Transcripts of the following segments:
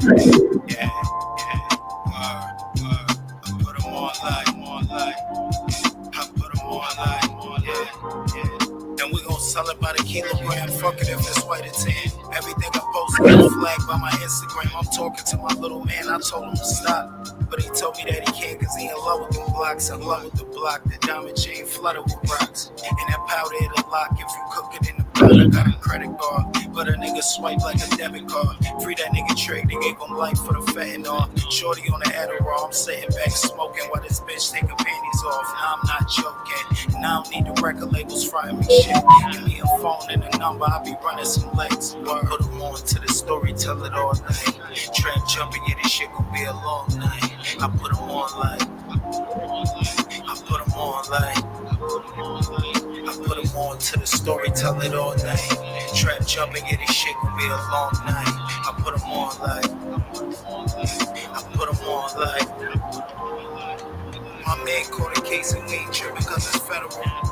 Yeah, I put them on like, I put them on like, yeah. And we gon' sell it by the kilogram. Fuck it if it's white or tan. Everything I post get flagged by my Instagram. I'm talking to my little man. I told him to stop, but he told me that he can't cause he in love with them blocks. In love with the block. The diamond chain flooded with rocks. And that powder it'll lock if you cook it in the pot. I got a credit card, but a nigga swipe like a debit card. Free that nigga trick. They gave him life for the fentanyl. Shorty on the Adderall. I'm sitting back smoking while this bitch take her panties off. Now I'm not joking. And I don't need the record labels frying me shit. Give me a phone and a number. I be running some legs. Put them on to the story, tell it all night. Trap jumping, yeah, this shit gon' be a long night. I put them on like, I put them on like, I put them on to the story, tell it all night. Trap jumping, yeah, this shit gon' be a long night. I put them on like, I put them on like. My man caught a case and we ain't tripping cause it's federal.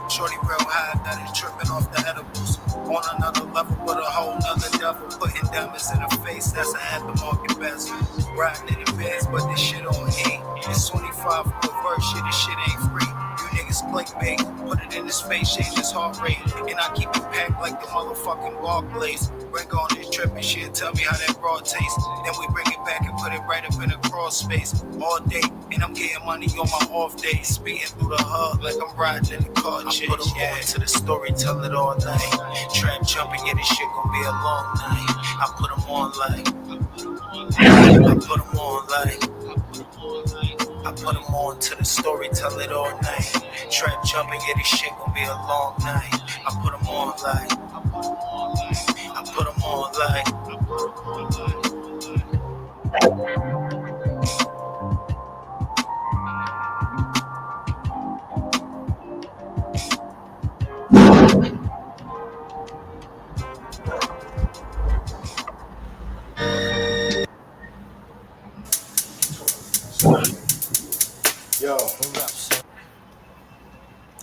Shorty real high, that is tripping off the edibles. On another level with a whole nother devil. Putting diamonds in her face, that's an aftermarket bezel. Riding in the Benz, but this shit on E. It's 25 for a verse, shit, this shit ain't free. You niggas clickbait, put it in the space, change his heart rate. And I keep it packed like the motherfucking Barclays. Bring on this trip and shit, tell me how that raw tastes. Then we bring it back and put it right up in the cross space. All day, and I'm getting money on my off days. Speeding through the hub like I'm riding in the car chase. I put them on to the story, tell it all night. Trap jumping, yeah, this shit gon' be a long night. I put them on like, I put them on like, I put them on to the story, tell it all night. Trap jumping, yeah, this shit gon' be a long night. I put them on like, I put them on like. Yo.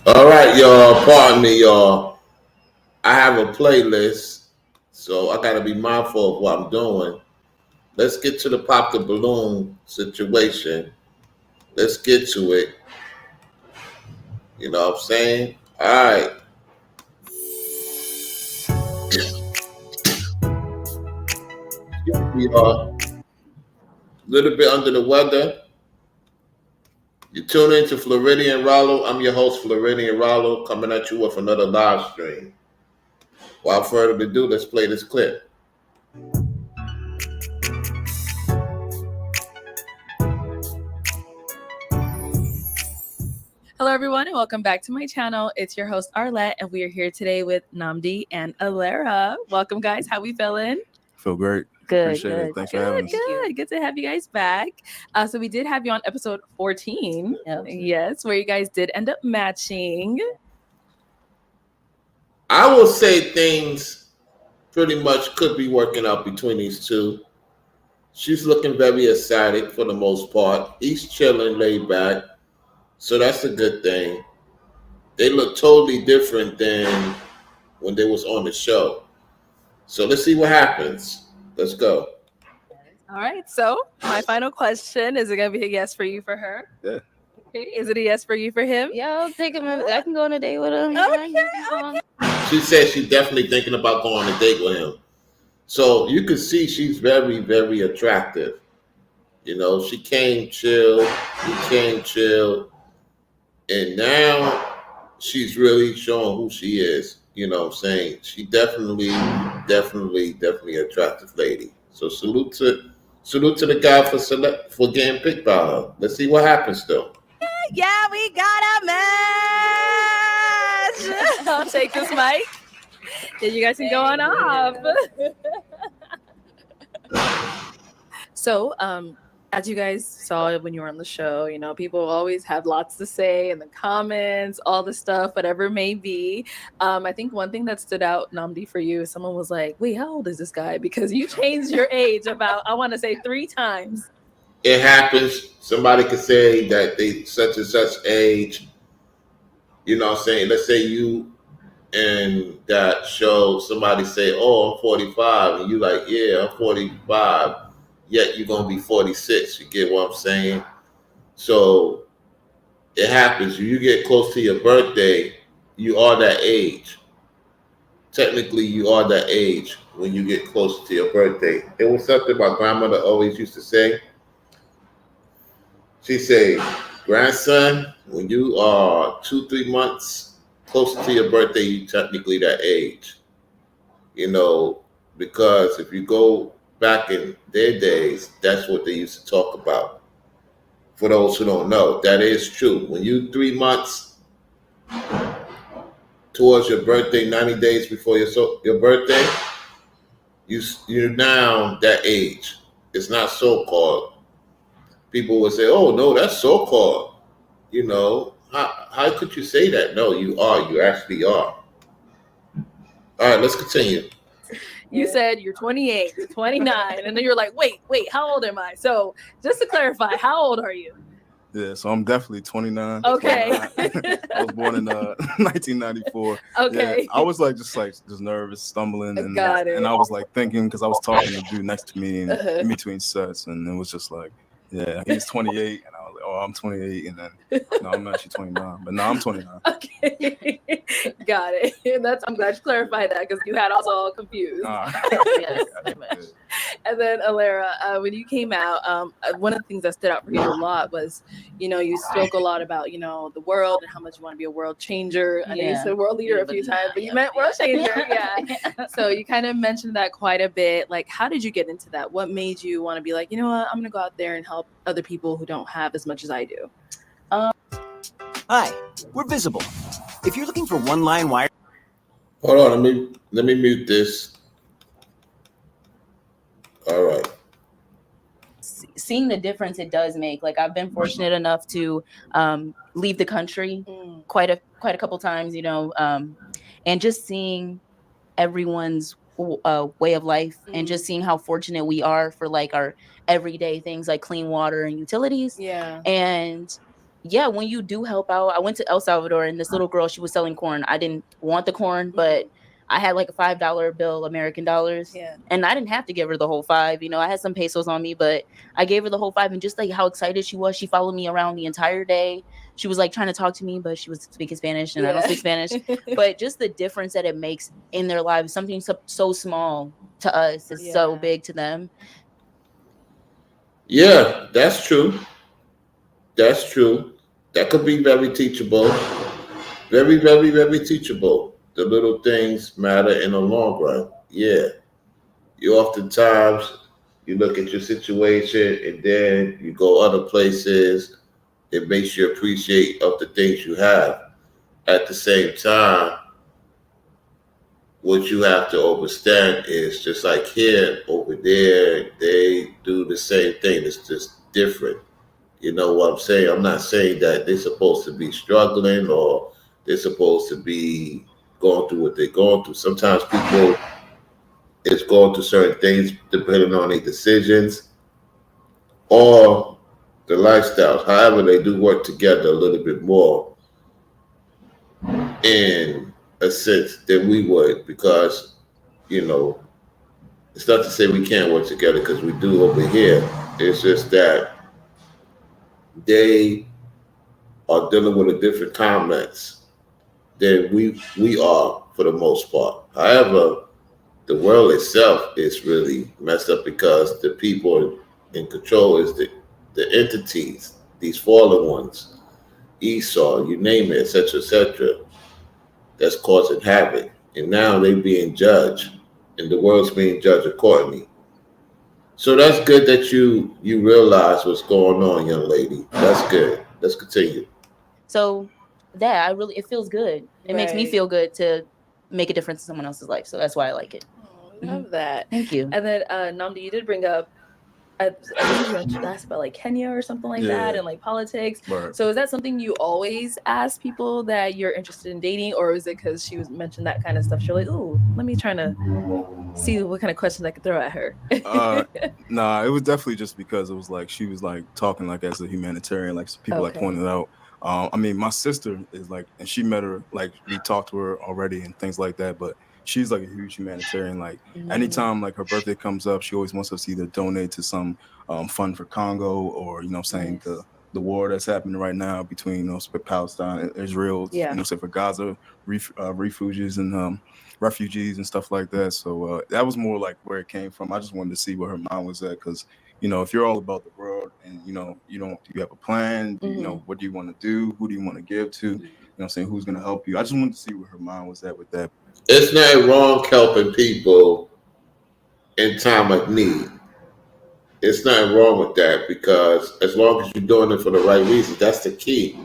All right, y'all. Pardon me, y'all. I have a playlist, so I got to be mindful of what I'm doing. Let's get to the pop the balloon situation. Let's get to it. You know what I'm saying? All right. We are a little bit under the weather. You tune into Floridian Rollo. I'm your host, Floridian Rollo, coming at you with another live stream. Without further ado, let's play this clip. Hello, everyone, and welcome back to my channel. It's your host, Arlette, and we are here today with Namdi and Alera. Welcome, guys. How we feeling? Feel great. Good. Appreciate it. Thanks for having us. Good to have you guys back. So we did have you on episode 14. Yep. Yes, where you guys did end up matching. I will say things pretty much could be working out between these two. She's looking very excited for the most part. He's chilling, laid back. So that's a good thing. They look totally different than when they was on the show. So let's see what happens. Let's go. All right. So my final question, is it going to be a yes for you for her? Yeah. Okay. Is it a yes for you for him? Yeah, I'll take him. I can go on a date with him. Okay. She said she's definitely thinking about going on a date with him. So you can see she's very, very attractive. You know, she came chill, he came chill. And now she's really showing who she is. You know what I'm saying? She definitely attractive lady. So salute to the guy for getting picked by her. Let's see what happens though. Yeah, we got a match. I'll take this mic. Then you guys can go on off. So, as you guys saw when you were on the show, you know, people always have lots to say in the comments, all the stuff, whatever it may be. I think one thing that stood out, Namdi, for you, someone was like, wait, how old is this guy? Because you changed your age about, I want to say 3 times. It happens. Somebody could say that they such and such age. You know what I'm saying? Let's say you in that show, somebody say, oh, I'm 45. And you like, yeah, I'm 45. yet you're gonna be 46. You get what I'm saying? So it happens. When you get close to your birthday, you are that age. Technically, you are that age when you get close to your birthday. It was something my grandmother always used to say. She say, grandson, when you are 2-3 months closer to your birthday, you technically that age. You know, because if you go back in their days, that's what they used to talk about. For those who don't know, that is true. When you 3 months towards your birthday, 90 days before your birthday, you're now that age. It's not so-called. People would say, oh, no, that's so-called. You know, how could you say that? No, you are. You actually are. All right, let's continue. You said you're 28, you're 29, and then you're like, wait, how old am I? So just to clarify, how old are you? Yeah, so I'm definitely 29. Okay. 29. I was born in 1994. Okay. Yeah, I was just nervous, stumbling, and Got it. and I was like thinking because I was talking to the dude next to me in between sets, and it was just like, yeah, he's 28, and I was like, oh, I'm 28, and then no, I'm actually 29, but no, I'm 29. Okay, got it. I'm glad you clarified that because you had us all confused. Yes, very much. And then Alara, when you came out, one of the things that stood out for you a lot was, you spoke a lot about, the world and how much you want to be a world changer. I know you said world leader a few times, but you meant world changer. Yeah. So you kind of mentioned that quite a bit. Like, how did you get into that? What made you want to be like, you know what, I'm going to go out there and help other people who don't have as much as I do? Hi, we're Visible. If you're looking for one-line wire... Hold on, let me mute this. All right. Seeing the difference it does make. Like, I've been fortunate enough to leave the country quite a couple times, and just seeing everyone's way of life and just seeing how fortunate we are for like our everyday things like clean water and utilities. Yeah. And yeah, when you do help out, I went to El Salvador and this little girl, she was selling corn. I didn't want the corn, but I had like a $5 bill, American dollars. Yeah. And I didn't have to give her the whole $5. I had some pesos on me, but I gave her the whole $5. And just like how excited she was, she followed me around the entire day. She was like trying to talk to me, but she was speaking Spanish and I don't speak Spanish. But just the difference that it makes in their lives, something so small to us is so big to them. Yeah, that's true. That's true. That could be very teachable. Very, very, very teachable. The little things matter in the long run. Yeah. You oftentimes, you look at your situation and then you go other places. It makes you appreciate of the things you have. At the same time, what you have to understand is just like here, over there, they do the same thing. It's just different. You know what I'm saying? I'm not saying that they're supposed to be struggling or they're supposed to be going through what they're going through. Sometimes people is going through certain things depending on their decisions or the lifestyles. However, they do work together a little bit more in a sense than we would because, it's not to say we can't work together because we do over here. It's just that they are dealing with a different comments than we are for the most part. However, the world itself is really messed up because the people in control is the entities, these fallen ones, Esau, you name it, etc., that's causing havoc. And now they're being judged, and the world's being judged accordingly. So that's good that you realize what's going on, young lady. That's good. Let's continue. So that it feels good. It makes me feel good to make a difference in someone else's life. So that's why I like it. I love that. Thank you. And then Namdi, you did bring up, I think you asked about like Kenya or something like that and like politics. Right. So is that something you always ask people that you're interested in dating, or is it because she mentioned that kind of stuff? She's like, ooh, let me try to see what kind of questions I could throw at her. Nah, it was definitely just because it was like she was like talking like as a humanitarian, like people like pointed out I mean, my sister is like, and she met her, like we talked to her already and things like that. But she's like a huge humanitarian. Like anytime like her birthday comes up, she always wants us to either donate to some fund for Congo, or saying the war that's happening right now between Palestine and Israel. Say for Gaza refugees and refugees and stuff like that. So that was more like where it came from. I just wanted to see where her mind was at, because if you're all about the world and you have a plan, what do you want to do, who do you want to give to, saying who's going to help you. I just wanted to see where her mind was at with that. It's not wrong helping people in time of need. It's not wrong with that, because as long as you're doing it for the right reasons, that's the key.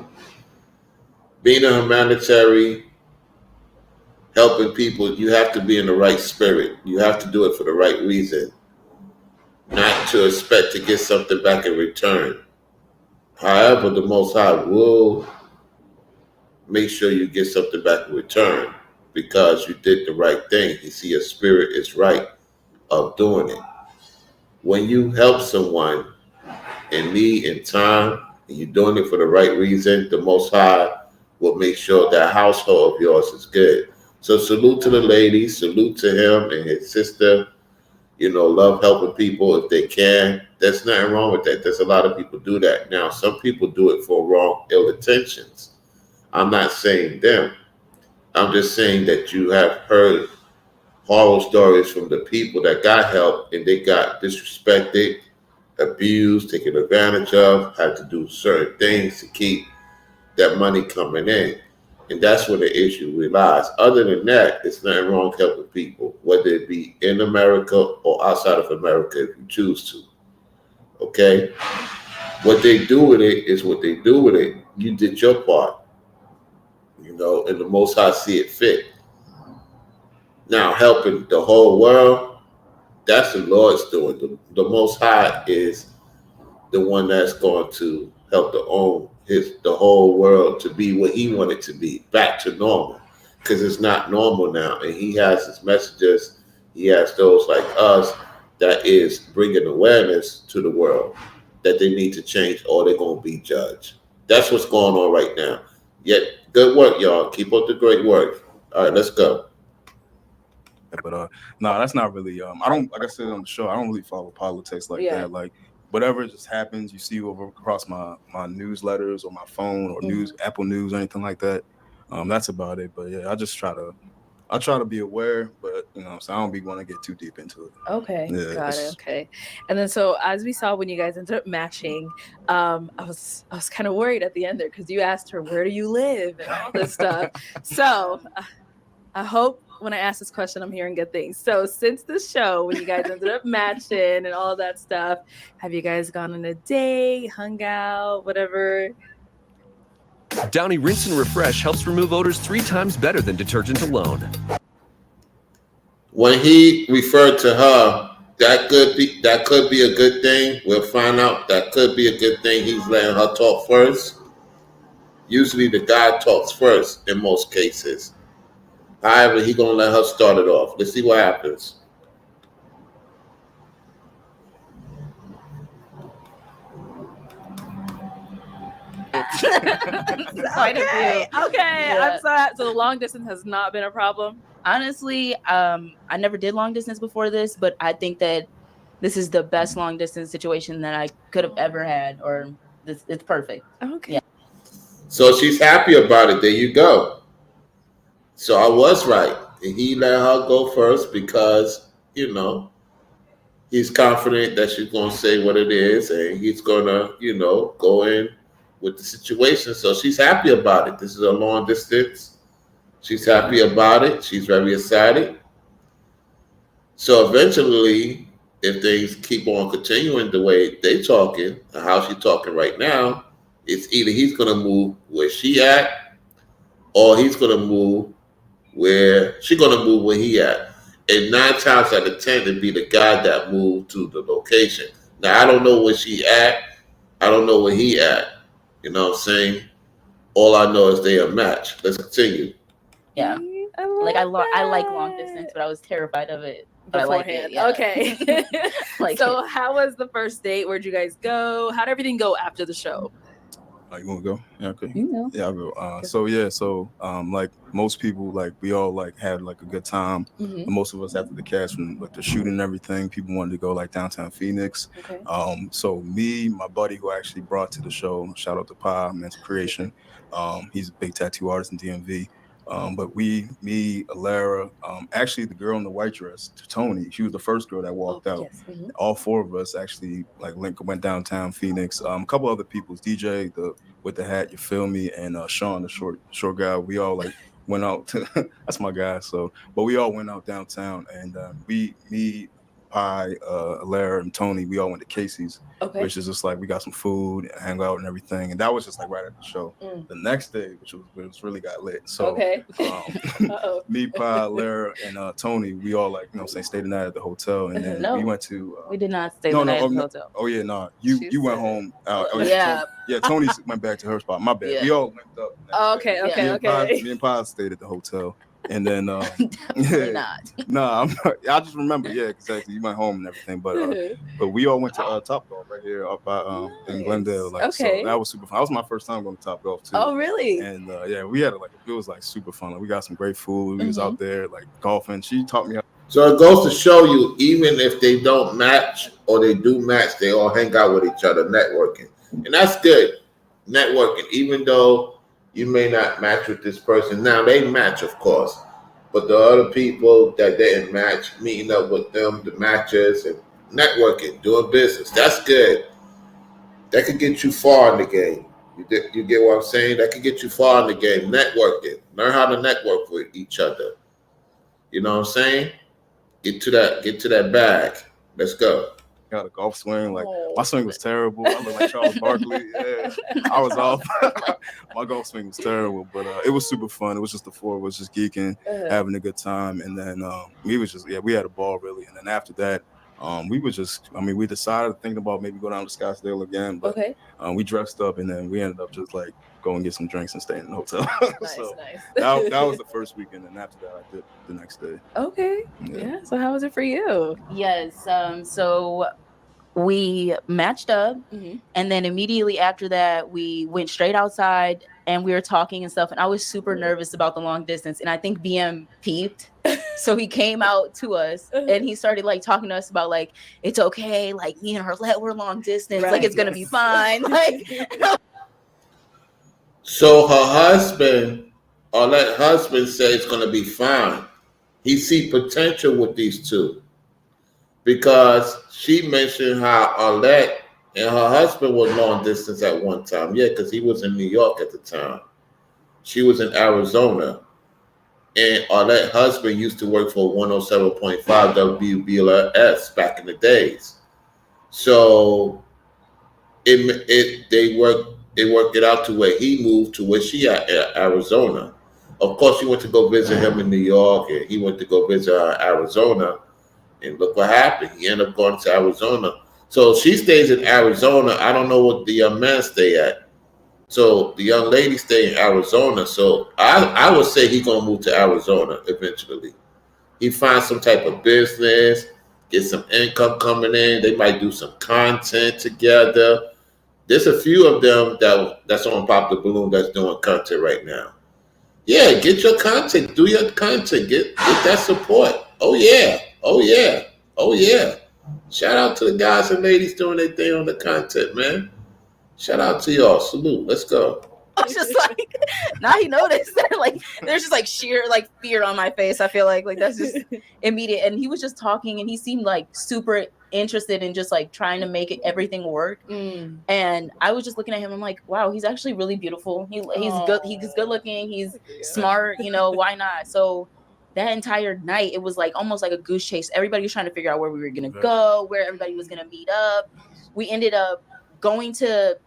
Being a humanitarian, helping people, you have to be in the right spirit. You have to do it for the right reason, not to expect to get something back in return. However, the Most High will make sure you get something back in return, because you did the right thing. You see, your spirit is right of doing it. When you help someone in need in time, and you're doing it for the right reason, the Most High will make sure that household of yours is good. So salute to the ladies, salute to him and his sister. Love helping people if they can. There's nothing wrong with that. There's a lot of people do that. Now, some people do it for wrong, ill intentions. I'm not saying them. I'm just saying that you have heard horror stories from the people that got help and they got disrespected, abused, taken advantage of, had to do certain things to keep that money coming in. And that's where the issue lies. Other than that, it's nothing wrong helping people, whether it be in America or outside of America, if you choose to. Okay? What they do with it is what they do with it. You did your part. And the Most High see it fit. Now, helping the whole world, that's the Lord's doing. The Most High is the one that's going to help the whole world to be what he wanted to be, back to normal, because it's not normal now. And he has his messages. He has those like us that is bringing awareness to the world that they need to change, or they're going to be judged. That's what's going on right now. Yet, good work, y'all. Keep up the great work. All right, let's go. But no, that's not really. I don't, like I said on the show, I don't really follow politics like that. Like whatever just happens, you see over across my newsletters or my phone or Apple News or anything like that. That's about it. But yeah, I try to be aware, but so I don't be want to get too deep into it. Okay, got it. Okay, and then so as we saw when you guys ended up matching, I was kind of worried at the end there, because you asked her, where do you live and all this stuff. So I hope when I ask this question, I'm hearing good things. So since the show, when you guys ended up matching and all that stuff, have you guys gone on a date, hung out, whatever? Downy Rinse and Refresh helps remove odors 3 times better than detergent alone. When he referred to her, that could be a good thing. We'll find out. That could be a good thing. He's letting her talk first. Usually the guy talks first in most cases. However, he's going to let her start it off. Let's see what happens. Okay. Yeah. I'm so the long distance has not been a problem. Honestly, I never did long distance before this, but I think that this is the best long distance situation that I could have ever had, or it's perfect. Okay. Yeah. So she's happy about it. There you go. So I was right. And he let her go first because, he's confident that she's going to say what it is, and he's going to, go in with the situation. So she's happy about it. This is a long distance. She's happy about it. She's very excited. So eventually, if things keep on continuing the way they talking, or how she's talking right now, it's either he's going to move where she at, or he's going to move where she's going to move where he at. And 9 times out of 10, it'd be the guy that moved to the location. Now, I don't know where she at. I don't know where he at. You know what I'm saying? All I know is they a match. Let's continue. Yeah. I like long distance, but I was terrified of it. But I like it. Yeah. Okay. How was the first date? Where'd you guys go? How'd everything go after the show? You want to go? Yeah, okay. You know. Yeah, I'll go. So like most people, like we all like had like a good time. Mhm. Most of us after the cast from like the shooting and everything, people wanted to go like downtown Phoenix. Okay. So me, my buddy who I actually brought to the show, shout out to Pa, Mental Creation. He's a big tattoo artist in DMV. But me, Alara, actually the girl in the white dress, Tony, she was the first girl that walked out. Yes. Mhm. All four of us actually like went downtown Phoenix. A couple other people's DJ, with the hat, you feel me, and Sean, the short guy. We all like went out. That's my guy. So, but we all went out downtown, and me, Pi, Alara, and Tony, we all went to Casey's, Okay. which is just like we got some food, hang out, and everything. And that was just like right after the show. The next day, which really got lit. So, Okay. Uh-oh. me, Pa, Lara, and Tony, we all like stayed the night at the hotel, and then No. we went to. We did not stay the night at the hotel. Oh yeah, no. You went home. Yeah. Yeah, Tony went back to her spot. My bad. Yeah. We all went up. Oh, okay. Me and Pa stayed at the hotel, and then Definitely not. No, I just remember. Yeah, exactly. You went home and everything, but we all went to Top Golf right here up by in Glendale. Like, Okay. So that was super fun. That was my first time going to Top Golf too. Oh, really? And yeah, we had it was like super fun. Like, we got some great food. We was out there like golfing. She taught me how. So it goes to show you, even if they don't match or they do match, they all hang out with each other, networking. And that's good, networking, even though you may not match with this person. Now, they match, of course, but the other people that didn't match, meeting up with them, the matches, and networking, doing business, that's good. That could get you far in the game. You get what I'm saying? That could get you far in the game. Networking. Learn how to network with each other. You know what I'm saying? Get to that bag. Let's go. Got a golf swing. Like, my swing was terrible. I looked like Charles Barkley. Yeah, I was off. My golf swing was terrible, but it was super fun. It was just the four of us just geeking, having a good time, and then we had a ball really. And then after that, we decided thinking about maybe go down to Scottsdale again, but we dressed up, and then we ended up just like go and get some drinks and stay in the hotel. Nice, So nice. that was the first weekend, and after that, I did the next day. Okay. Yeah. So how was it for you? Yes. So we matched up, and then immediately after that, we went straight outside and we were talking and stuff. And I was super nervous about the long distance, and I think BM peeped. So he came out to us and he started like talking to us about like, it's okay, like me and Arlette, we're long distance, like it's gonna be fine. Like, so her husband, Arlette's husband, said it's gonna be fine. He see potential with these two because she mentioned how Arlette and her husband were long distance at one time. Yeah, because he was in New York at the time. She was in Arizona. And Arlette's husband used to work for 107.5 WBLS back in the days. So they worked it out to where he moved to where she at Arizona. Of course, she went to go visit him in New York, and he went to go visit her in Arizona. And look what happened. He ended up going to Arizona. So she stays in Arizona. I don't know what the young man stay at. So the young lady stay in Arizona. So I would say he's gonna move to Arizona eventually. He finds some type of business, get some income coming in. They might do some content together. There's a few of them that's on Pop the Balloon that's doing content right now. Yeah, get your content, do your content, get that support. Oh yeah. Shout out to the guys and ladies doing their thing on the content, man. Shout out to y'all. Salute. Let's go. I was just like, now he noticed. Like, there's just like sheer like fear on my face. I feel like that's just immediate. And he was just talking, and he seemed like super interested in just like trying to make everything work. And I was just looking at him. I'm like, wow, he's actually really beautiful. He's good. He's good looking. He's smart. You know, why not? So that entire night, it was like almost like a goose chase. Everybody was trying to figure out where we were gonna go, where everybody was gonna meet up. We ended up going to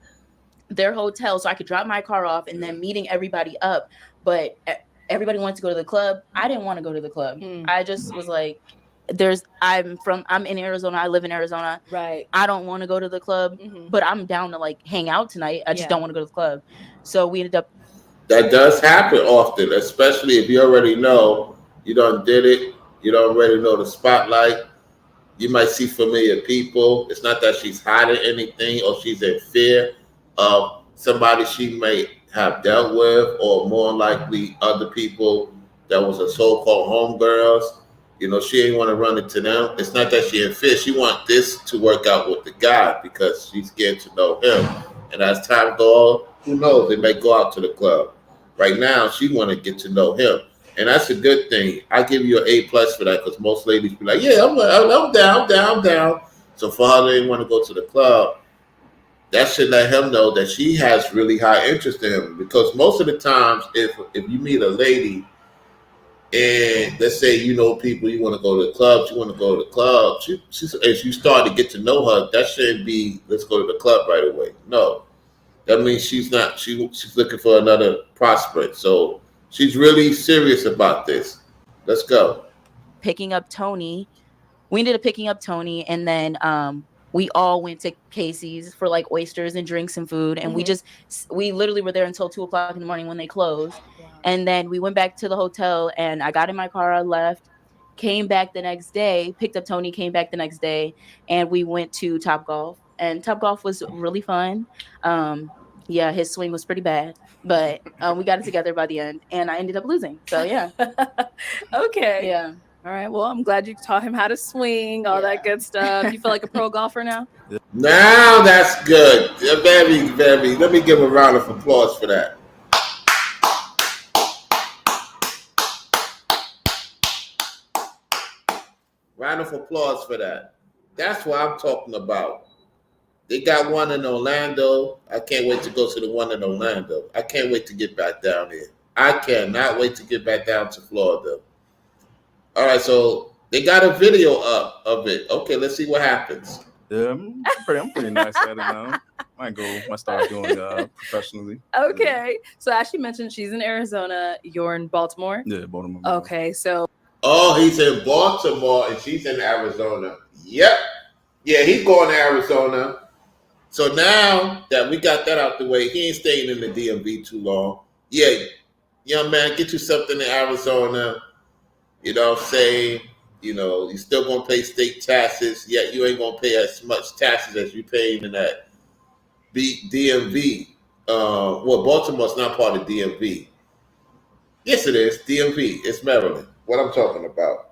their hotel so I could drop my car off and then meeting everybody up. But everybody wanted to go to the club. I didn't want to go to the club. I just was like, I'm in Arizona. I live in Arizona. Right. I don't want to go to the club, but I'm down to like hang out tonight. I just don't want to go to the club. So we ended up. That does happen often, especially if you already know you done did it. You don't already know the spotlight. You might see familiar people. It's not that she's hiding anything or she's in fear of somebody she may have dealt with, or more likely other people that was a so-called homegirls. She ain't want to run into them. It's not that she ain't fit. She want this to work out with the guy because she's scared to know him. And as time goes, who knows? They may go out to the club. Right now, she want to get to know him. And that's a good thing. I give you an A+ for that because most ladies be like, yeah, I'm down. So for her, they want to go to the club. That should let him know that she has really high interest in him. Because most of the times, if you meet a lady and let's say people, you want to go to the clubs, as you start to get to know her, that shouldn't be let's go to the club right away. No, that means she's looking for another prospect. So she's really serious about this. Let's go. Picking up Tony. We ended up picking up Tony, and then we all went to Casey's for like oysters and drinks and food, and we literally were there until 2:00 in the morning when they closed. Wow. And then we went back to the hotel, and I got in my car, I left, came back the next day, picked up Tony, came back the next day, and we went to Topgolf, and Topgolf was really fun. Yeah, his swing was pretty bad, but we got it together by the end, and I ended up losing. So yeah. Okay. Yeah. All right. Well, I'm glad you taught him how to swing, all that good stuff. You feel like a pro golfer now? Now that's good. Very, very. Let me give a round of applause for that. Round of applause for that. That's what I'm talking about. They got one in Orlando. I can't wait to go to the one in Orlando. I can't wait to get back down here. I cannot wait to get back down to Florida. All right, so they got a video up of it. Okay, let's see what happens. Yeah, I'm pretty nice at it now. Might start doing professionally. Okay, so as she mentioned, she's in Arizona. You're in Baltimore? Yeah, Baltimore. Okay, so. Oh, he's in Baltimore and she's in Arizona. Yep. Yeah, he's going to Arizona. So now that we got that out the way, he ain't staying in the DMV too long. Yeah, young man, get you something in Arizona. You know what I'm saying? You're still going to pay state taxes, yet you ain't going to pay as much taxes as you paying in that DMV. Baltimore's not part of DMV. Yes, it is. DMV. It's Maryland. What I'm talking about.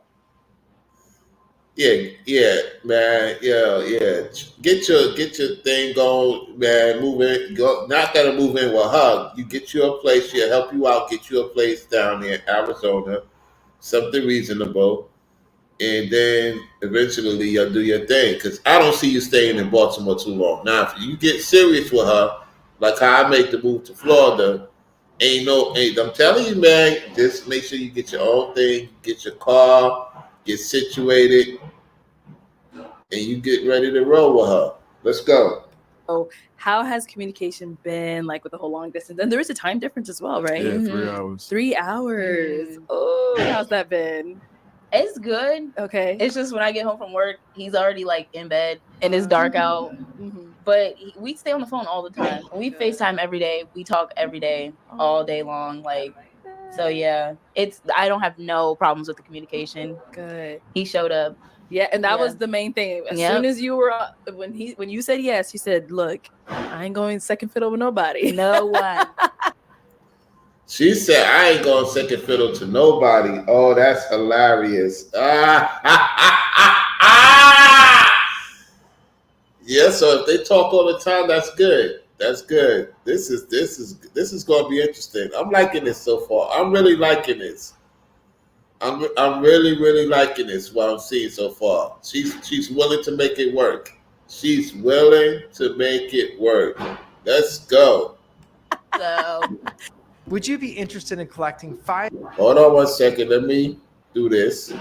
Yeah, man. Yeah. Get your thing going, man. Move in. Go. Not gotta move in with her. You get you a place. She'll help you out. Get you a place down there in Arizona. Something reasonable. And then eventually you'll do your thing. Because I don't see you staying in Baltimore too long. Now, if you get serious with her, like how I made the move to Florida, I'm telling you, man, just make sure you get your own thing, get your car, get situated, and you get ready to roll with her. Let's go. So how has communication been like with the whole long distance? And there is a time difference as well, right? Yeah, 3 hours. 3 hours. Oh, how's that been? It's good. Okay. It's just when I get home from work, he's already like in bed and it's dark out. But we stay on the phone all the time. We FaceTime every day. We talk every day, all day long. So yeah, I don't have no problems with the communication. Good. He showed up. Yeah, and that was the main thing. As soon as you were when you said yes, you said, "Look, I ain't going second fiddle with nobody. No one." She said, "I ain't going second fiddle to nobody." Oh, that's hilarious. Yeah, so if they talk all the time, that's good. That's good. This is going to be interesting. I'm liking this so far. I'm really liking this. I'm really, really liking this. What I'm seeing so far. She's willing to make it work. She's willing to make it work. Let's go. So, would you be interested in collecting 5? Hold on 1 second. Let me do this.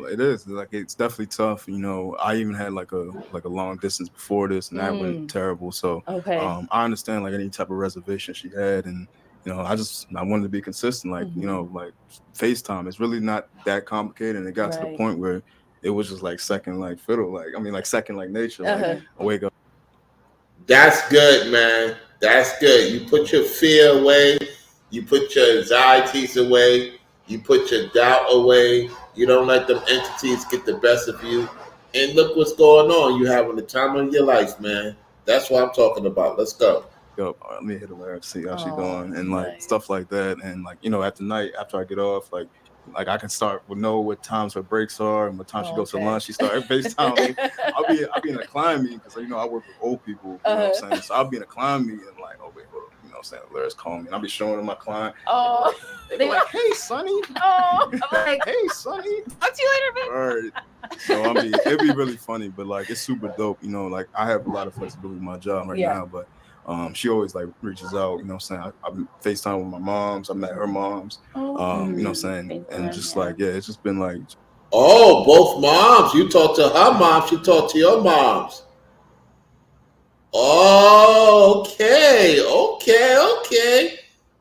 It is it's definitely tough. I even had like a long distance before this, and that went terrible. So I understand like any type of reservation she had, and I wanted to be consistent. Like like FaceTime, it's really not that complicated, and it got to the point where it was just like second like fiddle, like second like nature. Like I wake up. That's good, man. That's good. You put your fear away. You put your anxieties away. You put your doubt away. You don't let them entities get the best of you. and look what's going on. You having the time of your life, man. That's what I'm talking about. Let's go. Yo, let me hit her later, see how she Oh, doing, and like nice. stuff like that, and like after I get off, like I can start with know what times her breaks are and what time she goes to lunch. She start FaceTime me. I'll be in a client meeting because I work with old people. You know what I'm saying? So I'll be in a client meeting and like, oh wait, hold up. You know what I'm saying? Larry's calling me, and I'll be showing her my client. Oh, They like, hey, Sonny. oh, I'm like, hey, Sonny. talk to you later, babe. All right. So it'd be really funny, but like it's super dope. Like I have a lot of flexibility with my job right now, but she always like reaches out. You know what I'm saying? I've been FaceTime with my moms. I met her moms. You know what I'm saying? And just like it's just been like. Oh, both moms. You talk to her mom. She talk to your moms. Oh, okay.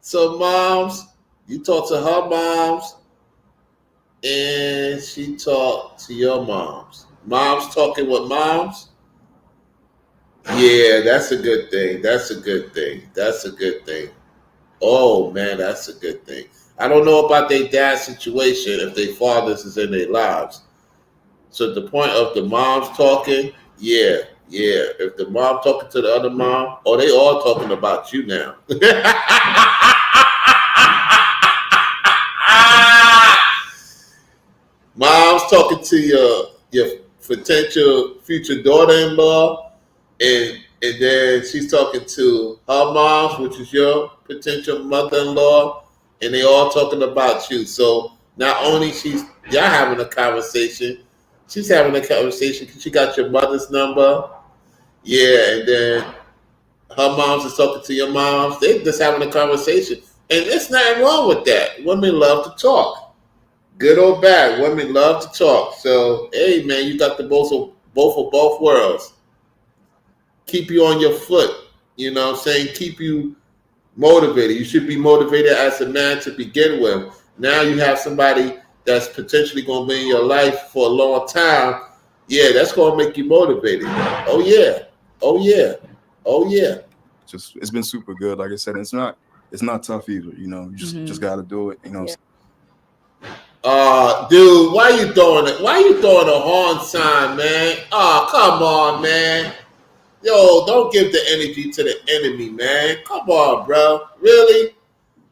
So moms, you talk to her moms, and she talked to your moms. Moms talking with moms. Yeah, that's a good thing. That's a good thing. Oh man, that's a good thing. I don't know about their dad's situation if their fathers is in their lives. So the point of the moms talking, yeah. If the mom talking to the other mom, they all talking about you now. Mom's talking to your potential future daughter-in-law, and then she's talking to her moms, which is your potential mother-in-law, and they all talking about you. So not only y'all having a conversation, she's having a conversation because she got your mother's number. Yeah, and then her moms is talking to your moms. They just having a conversation. And there's nothing wrong with that. Women love to talk. Good or bad, women love to talk. So, hey, man, you got the both of both worlds. Keep you on your foot. You know what I'm saying? Keep you motivated. You should be motivated as a man to begin with. Now you have somebody that's potentially going to be in your life for a long time. Yeah, that's going to make you motivated. Oh, yeah. Just it's been super good. Like I said, it's not tough either. You just got to do it. Dude, why you throwing it? Why you throwing a horn sign, man? Oh, come on, man. Yo, don't give the energy to the enemy, man. Come on, bro. Really?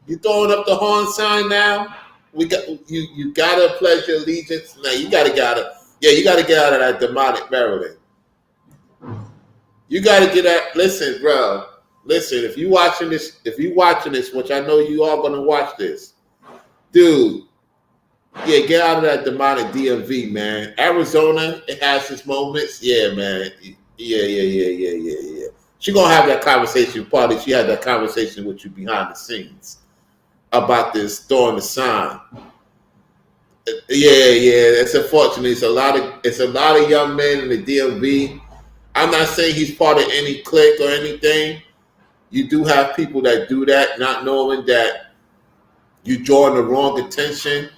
You throwing up the horn sign now? We got you gotta pledge your allegiance. Now you gotta get out of that demonic Maryland. You gotta get out. Listen, bro. Listen, if you watching this, which I know you all gonna watch this, dude. Yeah, get out of that demonic DMV, man. Arizona, it has its moments. Yeah, man. Yeah. She gonna have that conversation. Probably she had that conversation with you behind the scenes about this throwing the sign. Yeah. It's unfortunate. It's a lot of young men in the DMV. I'm not saying he's part of any clique or anything. You do have people that do that, not knowing that you're drawing the wrong attention.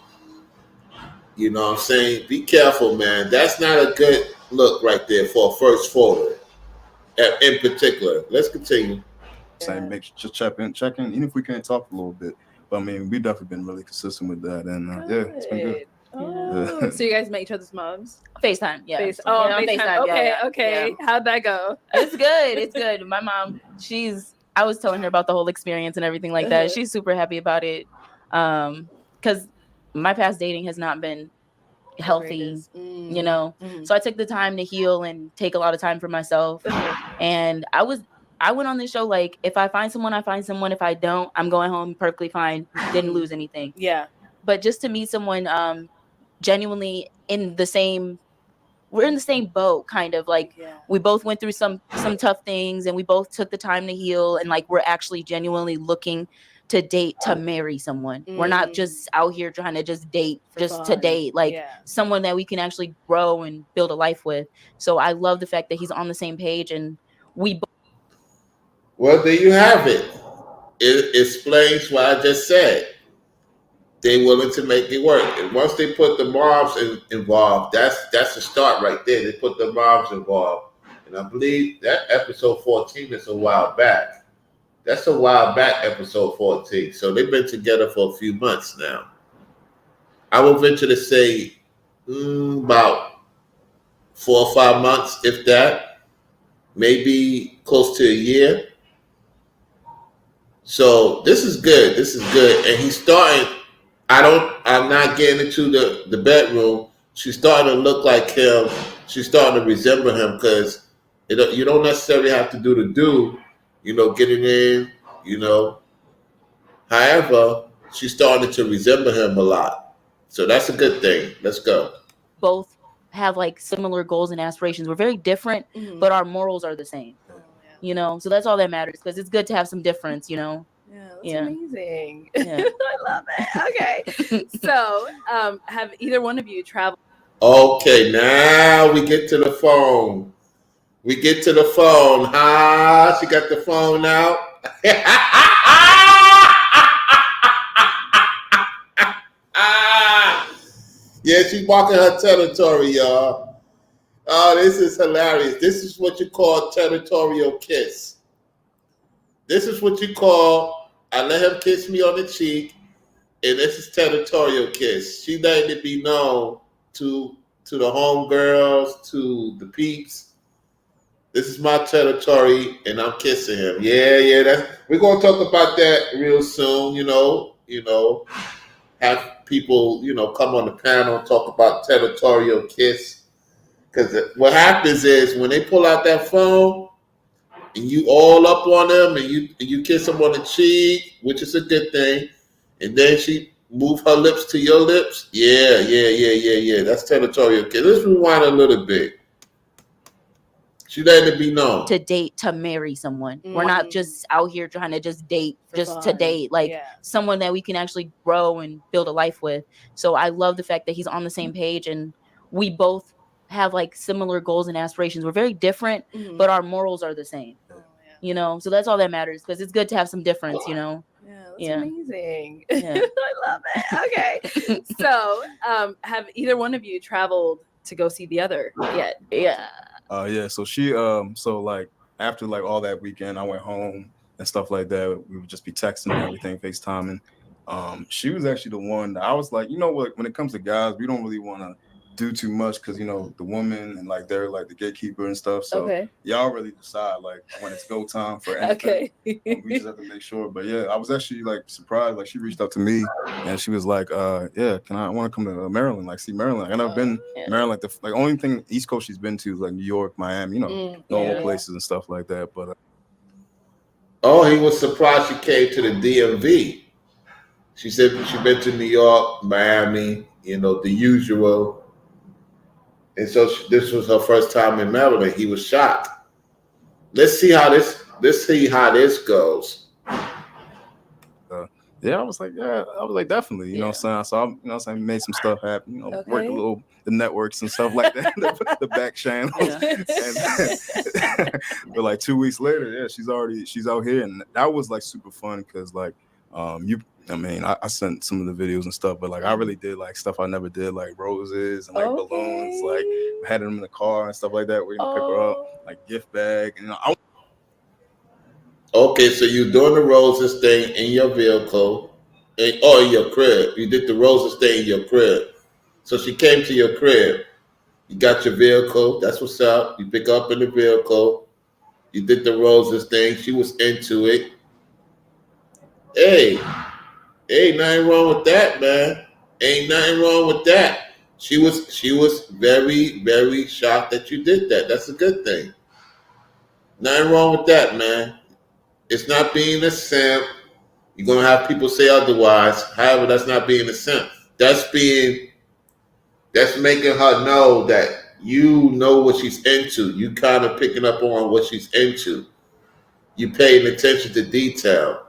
You know what I'm saying? Be careful, man. That's not a good look right there for a first photo in particular. Let's continue. Saying just check in, even if we can't talk a little bit. But I mean, we've definitely been really consistent with that, and it's been good. Oh, so you guys met each other's moms? FaceTime, yeah. FaceTime. Okay. Yeah. How'd that go? It's good. My mom, I was telling her about the whole experience and everything like that. She's super happy about it. Because my past dating has not been healthy, So I took the time to heal and take a lot of time for myself. And I went on this show like, if I find someone, I find someone. If I don't, I'm going home perfectly fine. Didn't lose anything. Yeah. But just to meet someone genuinely we're in the same boat, kind of like we both went through some tough things, and we both took the time to heal, and like we're actually genuinely looking to date to marry someone. We're not just out here trying to just date to date, like someone that we can actually grow and build a life with. So I love the fact that he's on the same page, and Well, there you have it. It explains what I just said. They're willing to make it work. And once they put the moms involved, that's the start right there. They put the moms involved. And I believe that episode 14 is a while back. That's a while back, episode 14. So they've been together for a few months now. I will venture to say about 4 or 5 months, if that, maybe close to a year. So this is good. This is good. And he's starting, I'm not getting into the bedroom. She's starting to look like him. She's starting to resemble him because you don't necessarily have to do the do, getting in, However, she's starting to resemble him a lot. So that's a good thing. Let's go. Both have like similar goals and aspirations. We're very different, but our morals are the same. So that's all that matters, because it's good to have some difference, Yeah, that's amazing. Yeah. I love it. Okay. So, have either one of you traveled? Okay, now we get to the phone. We get to the phone. She got the phone out. Yeah, she's walking her territory, y'all. Oh, this is hilarious. This is what you call territorial kiss. This is what you call, I let him kiss me on the cheek, and this is territorial kiss. She letting it be known to the homegirls, to the peeps. This is my territory, and I'm kissing him. Yeah. We're gonna talk about that real soon. Have people, come on the panel and talk about territorial kiss. Because what happens is when they pull out that phone and you all up on them and you kiss them on the cheek, which is a good thing, and then she move her lips to your lips. Yeah. That's territorial kiss. Let's rewind a little bit. She letting it be known. To date, to marry someone. We're not just out here trying to just date, to date. Like someone that we can actually grow and build a life with. So I love the fact that he's on the same page, and we both have like similar goals and aspirations. We're very different, but our morals are the same. So that's all that matters, because it's good to have some difference, Yeah, that's amazing. Yeah. I love it. Okay. So, have either one of you traveled to go see the other yet? Yeah. Yeah, so she so like after like all that weekend, I went home and stuff like that. We would just be texting and everything, FaceTiming. She was actually the one that I was like, what, when it comes to guys, we don't really want to do too much because the woman and like they're like the gatekeeper and stuff. So y'all really decide like when it's go time for anything. We just have to make sure. But yeah, I was actually like surprised. Like she reached out to me and she was like, yeah, I want to come to Maryland, like see Maryland. Like, I've never been Maryland. Like only thing East Coast she's been to is like New York, Miami, normal places and stuff like that. But he was surprised she came to the DMV. She said she'd been to New York, Miami, the usual. And so this was her first time in Maryland. He was shocked. Let's see how this goes. Yeah, I was like, definitely, what I'm saying? So I made some stuff happen, worked a little, the networks and stuff like that, the back channels. But like 2 weeks later, she's out here. And that was like super fun because like, I sent some of the videos and stuff, but like I really did like stuff I never did, like roses and like balloons, like had them in the car and stuff like that. We're gonna pick her up, like gift bag, and Okay, so you're doing the roses thing in your vehicle, in your crib. You did the roses thing in your crib. So she came to your crib. You got your vehicle. That's what's up. You pick up in the vehicle. You did the roses thing. She was into it. Hey, nothing wrong with that, man. Ain't nothing wrong with that. She was very, very shocked that you did that. That's a good thing. Nothing wrong with that, man. It's not being a simp. You're gonna have people say otherwise. However, that's not being a simp. That's making her know that you know what she's into. You kind of picking up on what she's into. You paying attention to detail.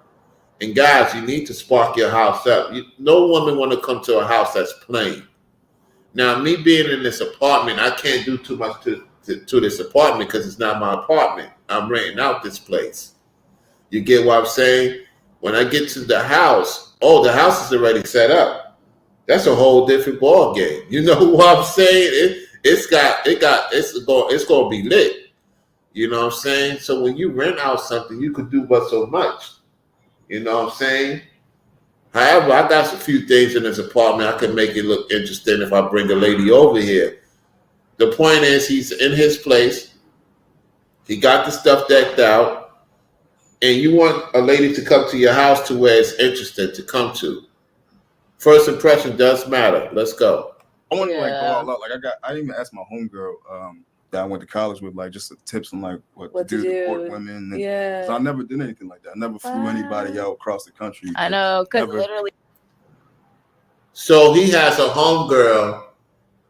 And guys, you need to spark your house up. No woman want to come to a house that's plain. Now, me being in this apartment, I can't do too much to this apartment because it's not my apartment. I'm renting out this place. You get what I'm saying? When I get to the house, the house is already set up. That's a whole different ball game. You know what I'm saying? It's gonna be lit. You know what I'm saying? So when you rent out something, you could do but so much. You know what I'm saying? However, I got a few things in this apartment I can make it look interesting if I bring a lady over here. The point is, he's in his place. He got the stuff decked out, and you want a lady to come to your house to where it's interesting to come to. First impression does matter. Let's go. I want to like go all out. Like I even asked my homegirl that I went to college with, like just tips on like what to do to court women. And, yeah. 'cause I never did anything like that. I never flew anybody out across the country. I know, because literally. So he has a homegirl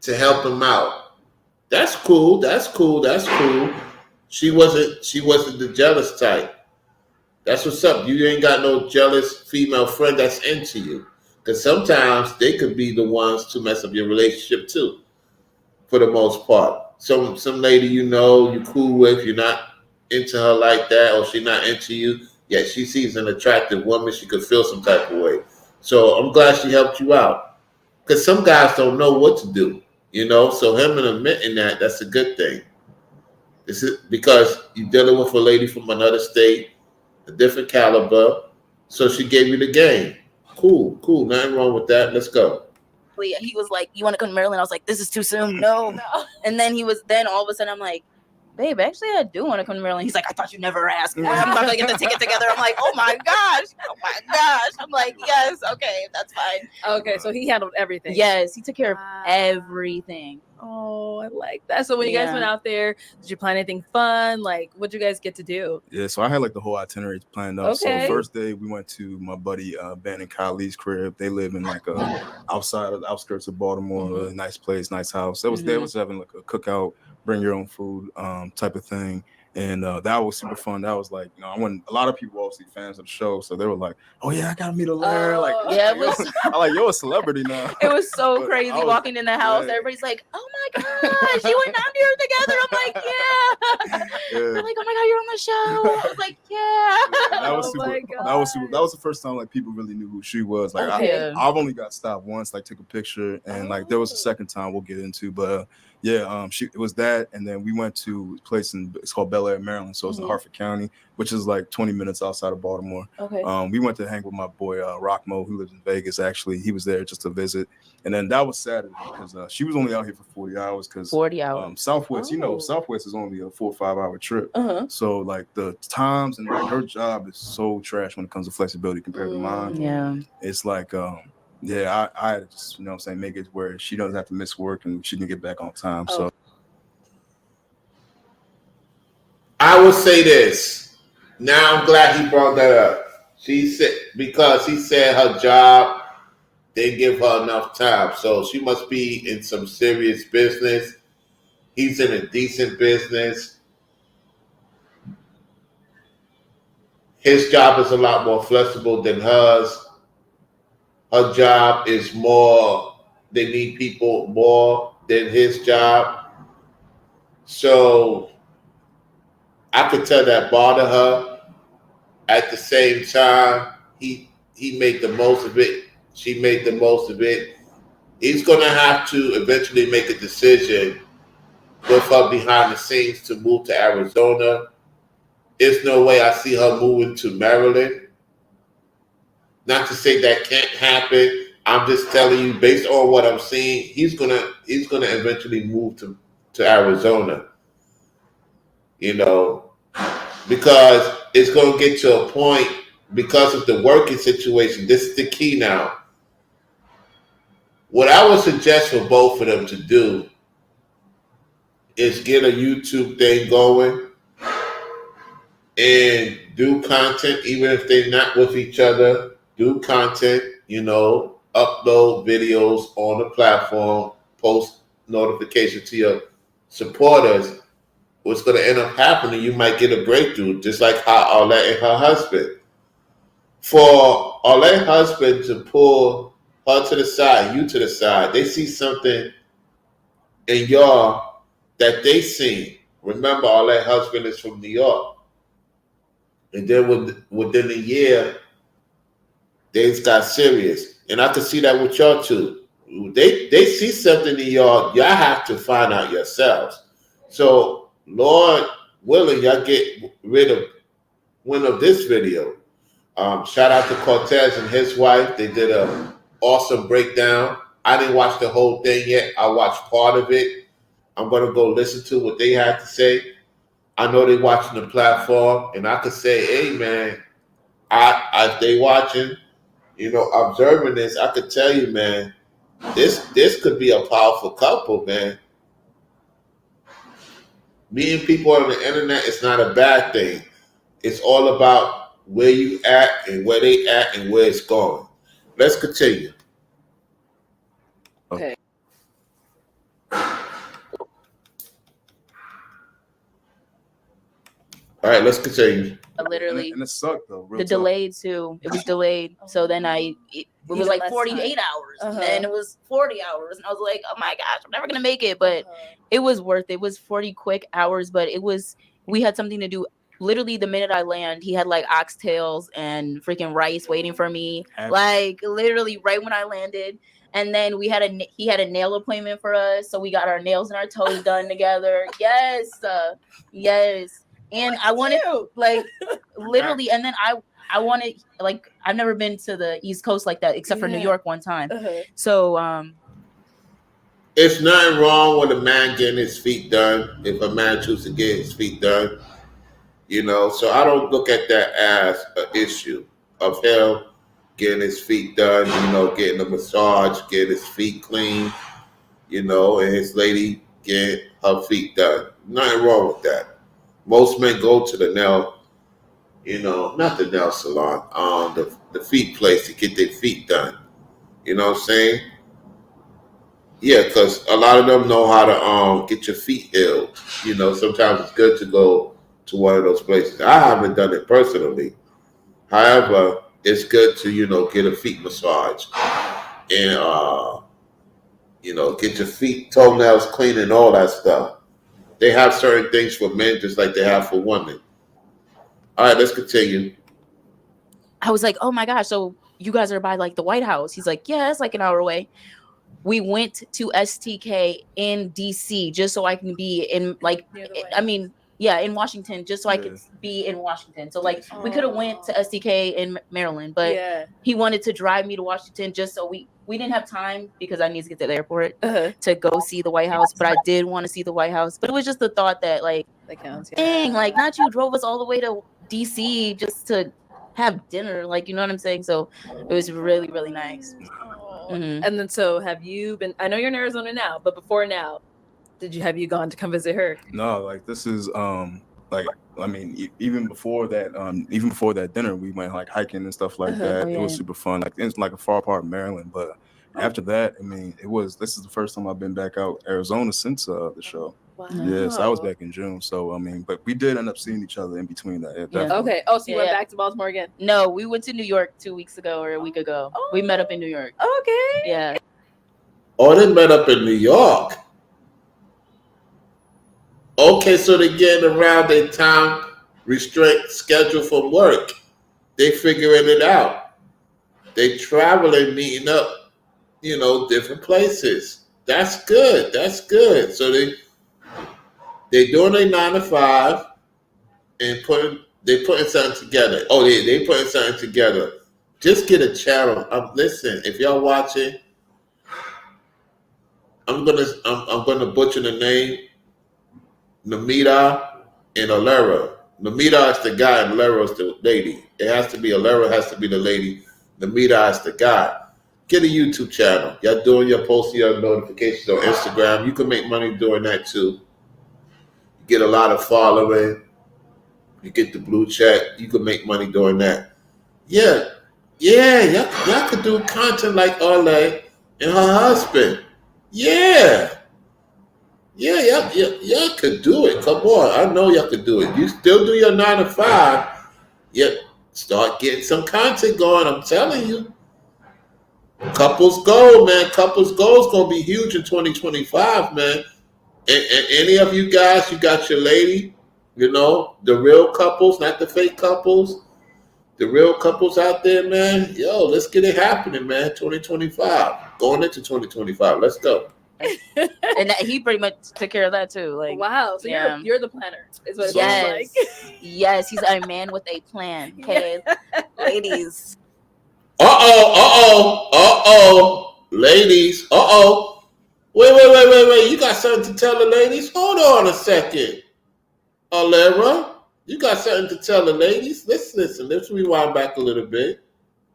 to help him out. That's cool. That's cool. That's cool. She wasn't the jealous type. That's what's up. You ain't got no jealous female friend that's into you. Because sometimes they could be the ones to mess up your relationship too, for the most part. Some lady you cool with, you're not into her like that, or she's not into you, yet she sees an attractive woman, she could feel some type of way. So I'm glad she helped you out. Because some guys don't know what to do, so him and admitting that's a good thing. This is because you're dealing with a lady from another state, a different caliber, so she gave you the game. Cool. Nothing wrong with that. Let's go. He was like, "You want to come to Maryland?" I was like, "This is too soon." No. And then all of a sudden I'm like, "Babe, actually I do want to come to Maryland." He's like, "I thought you never asked." I'm about to get the ticket together. I'm like, "Oh my gosh." I'm like, "Yes, okay, that's fine." Okay, so he handled everything. Yes, he took care of everything. Oh, I like that. So when you guys went out there, did you plan anything fun? Like, what'd you guys get to do? Yeah, so I had like the whole itinerary planned out. Okay. So first day we went to my buddy Ben and Kylie's crib. They live in like outside of the outskirts of Baltimore, a really nice place, nice house. They was having like a cookout, bring your own food type of thing. And that was super fun. That was like, I went. A lot of people obviously fans of the show, so they were like, "Oh yeah, I gotta meet a Larry." Like, yeah, it was. I'm like, "You're a celebrity now." It was so crazy walking in the house. Yeah. Everybody's like, "Oh my gosh, you and I'm here together." I'm like, "Yeah." They're like, "Oh my god, you're on the show." I was like, "Yeah." That was super. That was the first time like people really knew who she was. Like, I've only got stopped once, like took a picture, and like there was a second time we'll get into, but. It was that, and then we went to a place it's called Bel Air, Maryland, so it's in Harford County, which is like 20 minutes outside of Baltimore. Okay. We went to hang with my boy Rockmo, who lives in Vegas. Actually, he was there just to visit, and then that was Saturday because she was only out here for 40 hours. 40 hours. Southwest, Southwest is only a 4 or 5 hour trip. So like the times and like her job is so trash when it comes to flexibility compared to mine. Yeah, it's like. I had to just, make it where she doesn't have to miss work and she can get back on time. So I would say this. Now I'm glad he brought that up. She said because he said her job didn't give her enough time. So she must be in some serious business. He's in a decent business. His job is a lot more flexible than hers. Her job is more, they need people more than his job. So I could tell that bothered her. At the same time, he made the most of it. She made the most of it. He's going to have to eventually make a decision with her behind the scenes to move to Arizona. There's no way I see her moving to Maryland. Not to say that can't happen. I'm just telling you, based on what I'm seeing, he's gonna eventually move to Arizona. Because it's gonna get to a point because of the working situation. This is the key now. What I would suggest for both of them to do is get a YouTube thing going and do content, even if they're not with each other. Do content, upload videos on the platform, post notification to your supporters. What's going to end up happening, you might get a breakthrough, just like how Arlette and her husband. For Arlette's husband to pull her to the side, you to the side, they see something in y'all that they see. Remember, Arlette's husband is from New York. And then within a year, things got serious. And I could see that with y'all too. They see something in y'all have to find out yourselves. So, Lord willing, y'all get wind of this video. Shout out to Cortez and his wife. They did an awesome breakdown. I didn't watch the whole thing yet. I watched part of it. I'm gonna go listen to what they had to say. I know they watching the platform, and I could say, hey man, if they watching, observing this, I could tell you, man, this could be a powerful couple, man. Meeting people on the internet is not a bad thing. It's all about where you at and where they at and where it's going. Let's continue. Okay. All right, let's continue. Literally, and it sucked though. Real the tough. delayed too. It was delayed. So then it was Even like less 48 time. hours, and then it was 40 hours, and I was like, oh my gosh, I'm never gonna make it. But it was worth it. It was 40 quick hours, but we had something to do. Literally, the minute I land, he had like oxtails and freaking rice waiting for me. Like literally, right when I landed. And then he had a nail appointment for us, so we got our nails and our toes done together. Yes, yes. And I wanted like literally, and then I wanted like I've never been to the East Coast like that except for New York one time. So it's nothing wrong with a man getting his feet done if a man chooses to get his feet done. So I don't look at that as an issue of him getting his feet done, getting a massage, getting his feet clean, and his lady getting her feet done. Nothing wrong with that. Most men go to the nail, not the nail salon, the feet place to get their feet done. You know what I'm saying? Yeah, because a lot of them know how to get your feet healed. Sometimes it's good to go to one of those places. I haven't done it personally. However, it's good to, get a feet massage and, get your feet, toenails clean and all that stuff. They have certain things for men just like they have for women. All right, let's continue. I was like, oh my gosh, so you guys are by like the White House? He's like, yeah, it's like an hour away. We went to STK in DC just so I can be in like, in Washington, just so I could be in Washington. So like we could have went to STK in Maryland, but he wanted to drive me to Washington just so we didn't have time because I need to get to the airport to go see the White House. But I did want to see the White House. But it was just the thought that like, that counts. Dang, like not you drove us all the way to DC just to have dinner, like you know what I'm saying? So it was really, really nice. And then so have you been, I know you're in Arizona now, but before now, have you gone to come visit her? No, like this is like I mean even before that dinner we went like hiking and stuff like that. It was super fun. Like it's like a far part of Maryland, but after that, I mean this is the first time I've been back out Arizona since the show. Wow. Yes, I was back in June. So I mean, but we did end up seeing each other in between that. Yeah. Okay. Oh, so you went back to Baltimore again? No, we went to New York 2 weeks ago or a week ago. We met up in New York. Okay. Yeah. Oh, they met up in New York. Okay, so they're getting around their time restrict schedule from work. They figuring it out. They traveling, meeting up, different places. That's good. That's good. So they doing a 9 to 5 and they putting something together. Oh, they putting something together. Just get a channel. Listen, if y'all watching, I'm gonna butcher the name. Namita and Alera. Namita is the guy and Alera is the lady. It has to be Alera has to be the lady. Namita is the guy. Get a YouTube channel. Y'all posting your notifications on Instagram. You can make money doing that too. You get a lot of following. You get the blue check. You can make money doing that. Yeah. Y'all could do content like Arlette and her husband. Yeah. Yeah, y'all could do it. Come on. I know y'all could do it. You still do your 9 to 5. Yet start getting some content going. I'm telling you. Couples goal, man. Couples goal is going to be huge in 2025, man. And any of you guys, you got your lady, the real couples, not the fake couples. The real couples out there, man. Yo, let's get it happening, man. 2025. Going into 2025. Let's go. And he pretty much took care of that too. Like, wow, so you're the planner, is what it sounds like. Yes, he's a man with a plan. Okay, ladies. Ladies. Wait. You got something to tell the ladies? Hold on a second. Alera, you got something to tell the ladies? Let's listen. Let's rewind back a little bit.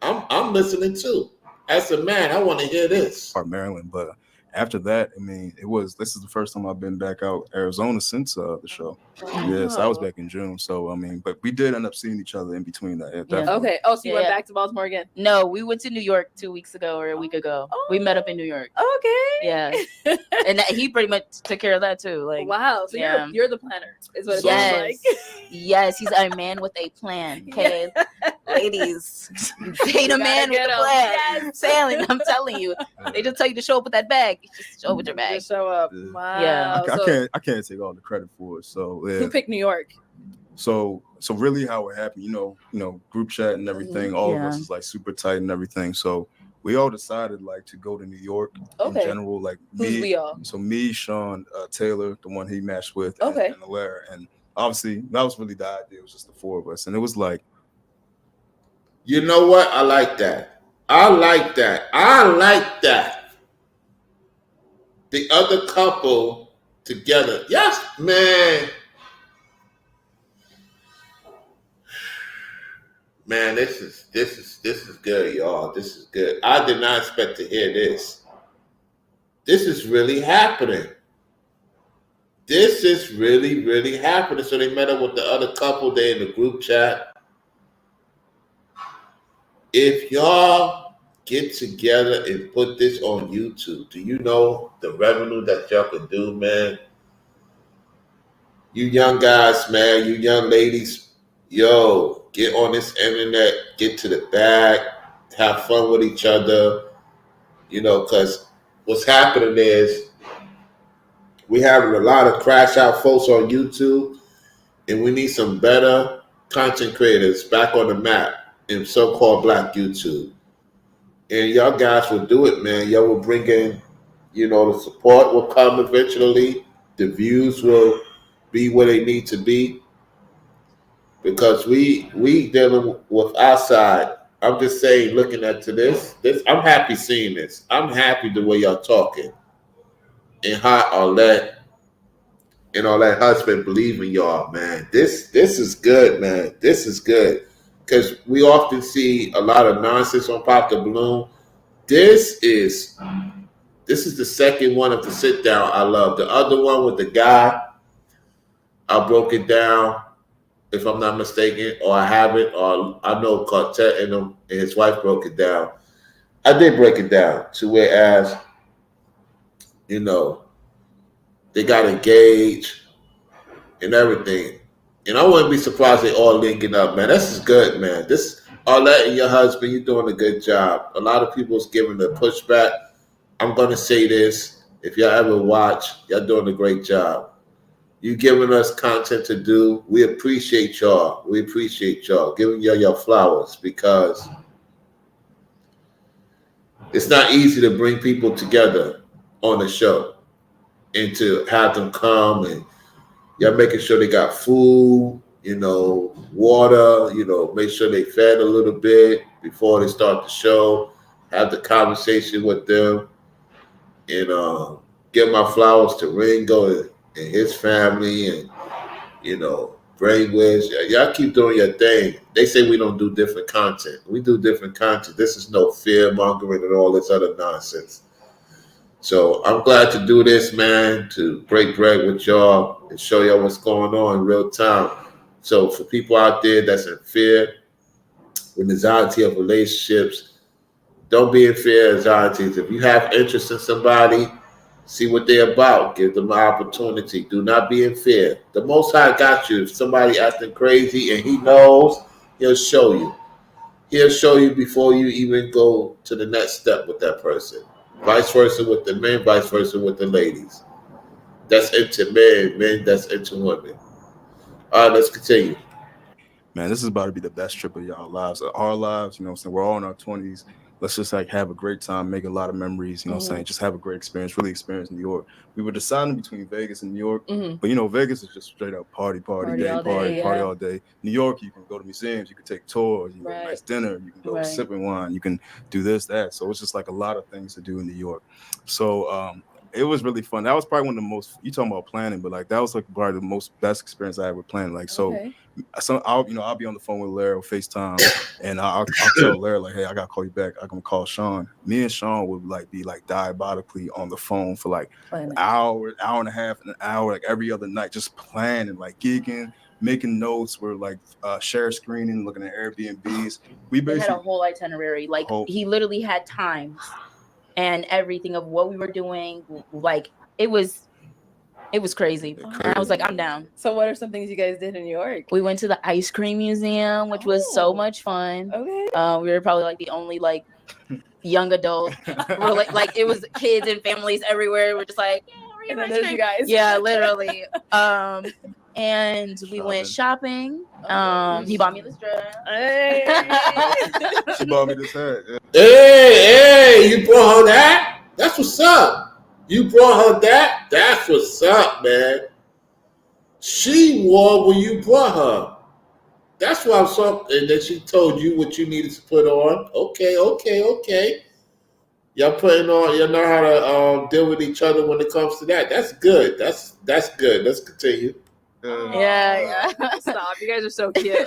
I'm listening too. As a man, I want to hear this. Maryland, but after that, I mean, this is the first time I've been back out Arizona since the show. Yes, I was back in June. So I mean, but we did end up seeing each other in between that. Yeah. Okay. Oh, so you went back to Baltimore again? No, we went to New York 2 weeks ago or a week ago. We met up in New York. Okay. Yeah. And he pretty much took care of that too. Like, wow. So you're the planner, is what it yes. sounds like. Yes, he's a man with a plan. Okay. Ladies, date a man with a plan. Yes. Sailing, I'm telling you. They just tell you to show up with that bag. Just show up with your bag. Just show up. Wow. Yeah. I can't take all the credit for it. So yeah. Who picked New York? So really how it happened, you know, group chat and everything, all of us is like super tight and everything. So we all decided like to go to New York in general. Like who's we all? So me, Sean, Taylor, the one he matched with, and Alera. And obviously that was really the idea. It was just the four of us. And it was like, you know what? I like that. The other couple together. Yes, man. Man, this is good, y'all. This is good. I did not expect to hear this. This is really happening. This is really, really happening. So they met up with the other couple. They in the group chat. If y'all get together and put this on YouTube, do you know the revenue that y'all can do, man? You young guys, man, you young ladies, yo, get on this internet, get to the bag, have fun with each other, you know, because what's happening is we having a lot of crash out folks on YouTube, and we need some better content creators back on the map in so-called Black YouTube. And y'all guys will do it, man. Y'all will bring in, you know, the support will come eventually. The views will be where they need to be. Because we dealing with our side. I'm just saying, looking at this, I'm happy seeing this. I'm happy the way y'all talking. And how Arlette and all that husband believe in y'all, man. This is good, man. This is good. Because we often see a lot of nonsense on Pop the Balloon. This is the second one of the sit down I love. The other one with the guy, I broke it down, if I'm not mistaken, or I haven't, or I know Quartet and his wife broke it down. I did break it down to whereas, you know, they got engaged and everything. And I wouldn't be surprised they all linking up, man. This is good, man. This Arlette and your husband, you're doing a good job. A lot of people's giving the pushback. I'm gonna say this. If y'all ever watch, y'all doing a great job. You giving us content to do. We appreciate y'all. We appreciate y'all. Giving y'all your flowers because it's not easy to bring people together on the show and to have them come and y'all making sure they got food, you know, water, you know, make sure they fed a little bit before they start the show, have the conversation with them, and give my flowers to Ringo and his family and, you know, Brainwiz. Y'all keep doing your thing. They say we don't do different content. We do different content. This is no fear mongering and all this other nonsense. So I'm glad to do this, man, to break bread with y'all and show y'all what's going on in real time. So for people out there that's in fear, with anxiety of relationships, don't be in fear of anxieties. If you have interest in somebody, see what they're about. Give them an opportunity. Do not be in fear. The Most High got you. If somebody acting crazy and he knows, he'll show you. He'll show you before you even go to the next step with that person. Vice versa with the men, vice versa with the ladies. That's into men that's into women. All right, let's continue. Man, this is about to be the best trip of y'all lives. Our lives, you know what I'm saying? We're all in our 20s. Let's just like have a great time, make a lot of memories, you know what I'm saying? Just have a great experience, really experience New York. We were deciding between Vegas and New York, but you know, Vegas is just straight up party all day. New York, you can go to museums, you can take tours, you can go to a nice dinner, you can go sipping wine, you can do this, that. So it's just like a lot of things to do in New York. So it was really fun. That was probably one of the most. You talking about planning, but like that was like probably the most best experience I ever planned. Like so, I'll be on the phone with Lara or FaceTime, and I'll tell Lara like, hey, I gotta call you back. I'm gonna call Sean. Me and Sean would like be like diabolically on the phone for like an hour and a half, an hour, like every other night, just planning, like gigging, making notes. We're like share screening, looking at Airbnbs. We basically had a whole itinerary. Like he literally had times and everything of what we were doing. Like it was crazy. And I was like, I'm down. So what are some things you guys did in New York? We went to the ice cream museum, which was so much fun. Okay. We were probably like the only like young adult. We're like it was kids and families everywhere. We're just like, yeah, we're you guys. Yeah, literally. And we went shopping. He bought me this dress. Hey. She bought me this hat. Yeah. Hey, you brought her that? That's what's up. You brought her that? That's what's up, man. She wore when you brought her. That's why I'm so. And then she told you what you needed to put on. Okay. Y'all putting on. You know how to deal with each other when it comes to that. That's good. That's good. Let's continue. Yeah. Stop. You guys are so cute.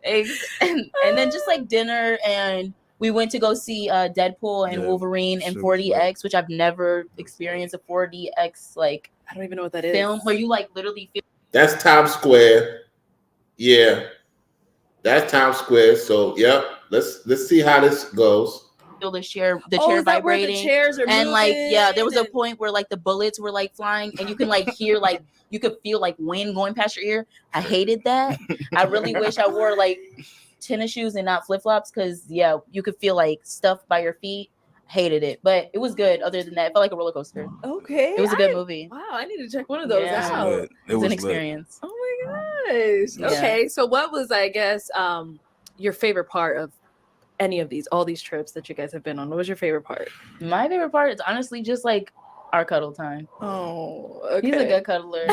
Thanks. And then just like dinner, and we went to go see Deadpool and Wolverine and 4DX, which I've never experienced a 4DX like I don't even know what that is. Film where you like literally feel. That's Times Square. Yeah, that's Times Square. So let's see how this goes. Feel the chair vibrating. The chairs are and moving, like there was a point where like the bullets were like flying and you can like hear like you could feel like wind going past your ear. I hated that. I really wish I wore like tennis shoes and not flip-flops because you could feel like stuff by your feet. Hated it, but it was good. Other than that, it felt like a roller coaster. Okay, it was a good movie. Wow, I need to check one of those out. It was an experience. Oh my gosh. Okay, so what was I guess your favorite part of any of all these trips that you guys have been on? What was your favorite part? My favorite part is honestly just like our cuddle time. Oh, okay. He's a good cuddler.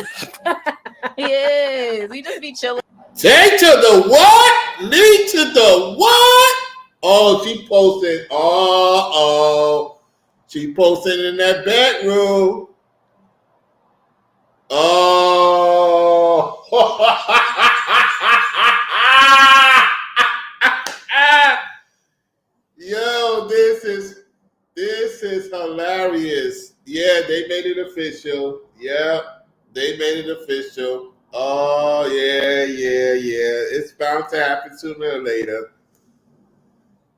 He is. We just be chilling. Take to the what? Lead to the what? Oh, she posted. She posted in that bedroom. Oh. Yo, this is hilarious. Yeah, they made it official. Yeah, they made it official. Oh, yeah. It's bound to happen sooner or later.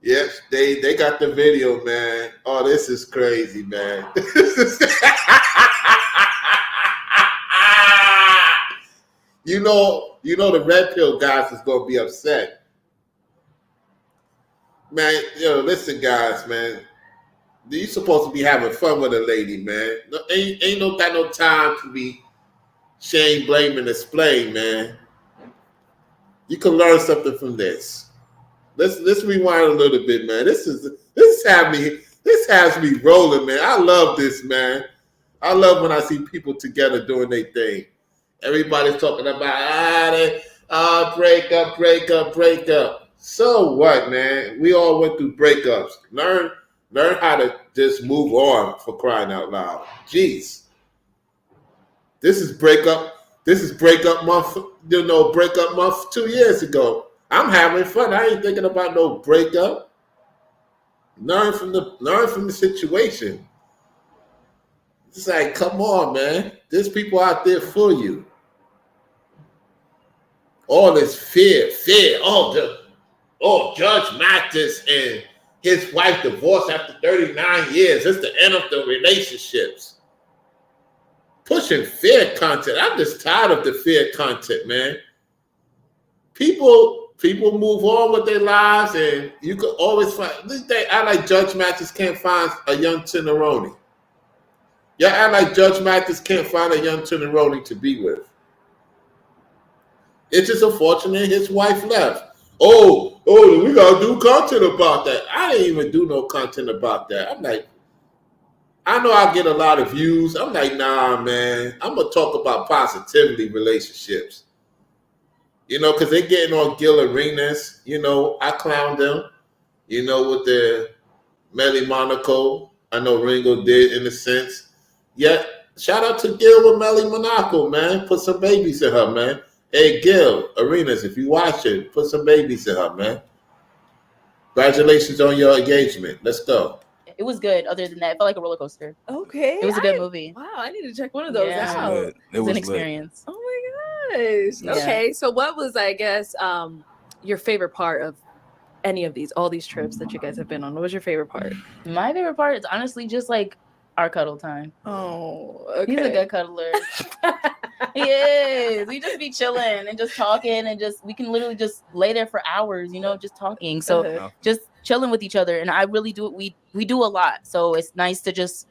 Yes, they got the video, man. Oh, this is crazy, man. You know the red pill guys is gonna be upset. Man, listen, guys, man. You supposed to be having fun with a lady, man. Ain't got no time to be shame, blame, and explain, man. You can learn something from this. Let's rewind a little bit, man. This has me rolling, man. I love this, man. I love when I see people together doing their thing. Everybody's talking about break up. So what, man? We all went through breakups. Learn how to just move on, for crying out loud. Jeez. This is breakup month, breakup month 2 years ago. I'm having fun. I ain't thinking about no breakup. Learn from the situation. It's like, come on, man. There's people out there for you. All this fear. Judge Mathis and his wife divorced after 39 years. It's the end of the relationships. Pushing fear content. I'm just tired of the fear content, man. People move on with their lives, and you could always find. I like Judge Mathis can't find a young Teneroni. Yeah, I like Judge Mathis can't find a young Teneroni to be with. It's just unfortunate his wife left. Oh, we gotta do content about that. I didn't even do no content about that. I'm like, I know I get a lot of views. I'm like, nah, man. I'm gonna talk about positivity relationships. Because they're getting on Gil Arenas. I clown them. With the Melly Monaco. I know Ringo did in a sense. Yet, shout out to Gil with Melly Monaco, man. Put some babies in her, man. Hey, Gil, Arenas, if you watch it, put some babies in her, man. Congratulations on your engagement. Let's go. It was good. Other than that, it felt like a roller coaster. Okay. It was a good movie. Wow, I need to check one of those Yeah. out. Lit. It was an lit. experience. Oh my gosh. Yeah. Okay, so what was, I guess, your favorite part of any of all these trips that you guys have been on? What was your favorite part? My favorite part is honestly just like our cuddle time. Oh, okay. He's a good cuddler. He is. We just be chilling and just talking and we can literally just lay there for hours, just talking. So Uh-huh. just chilling with each other. And I really do, we do a lot. So it's nice to just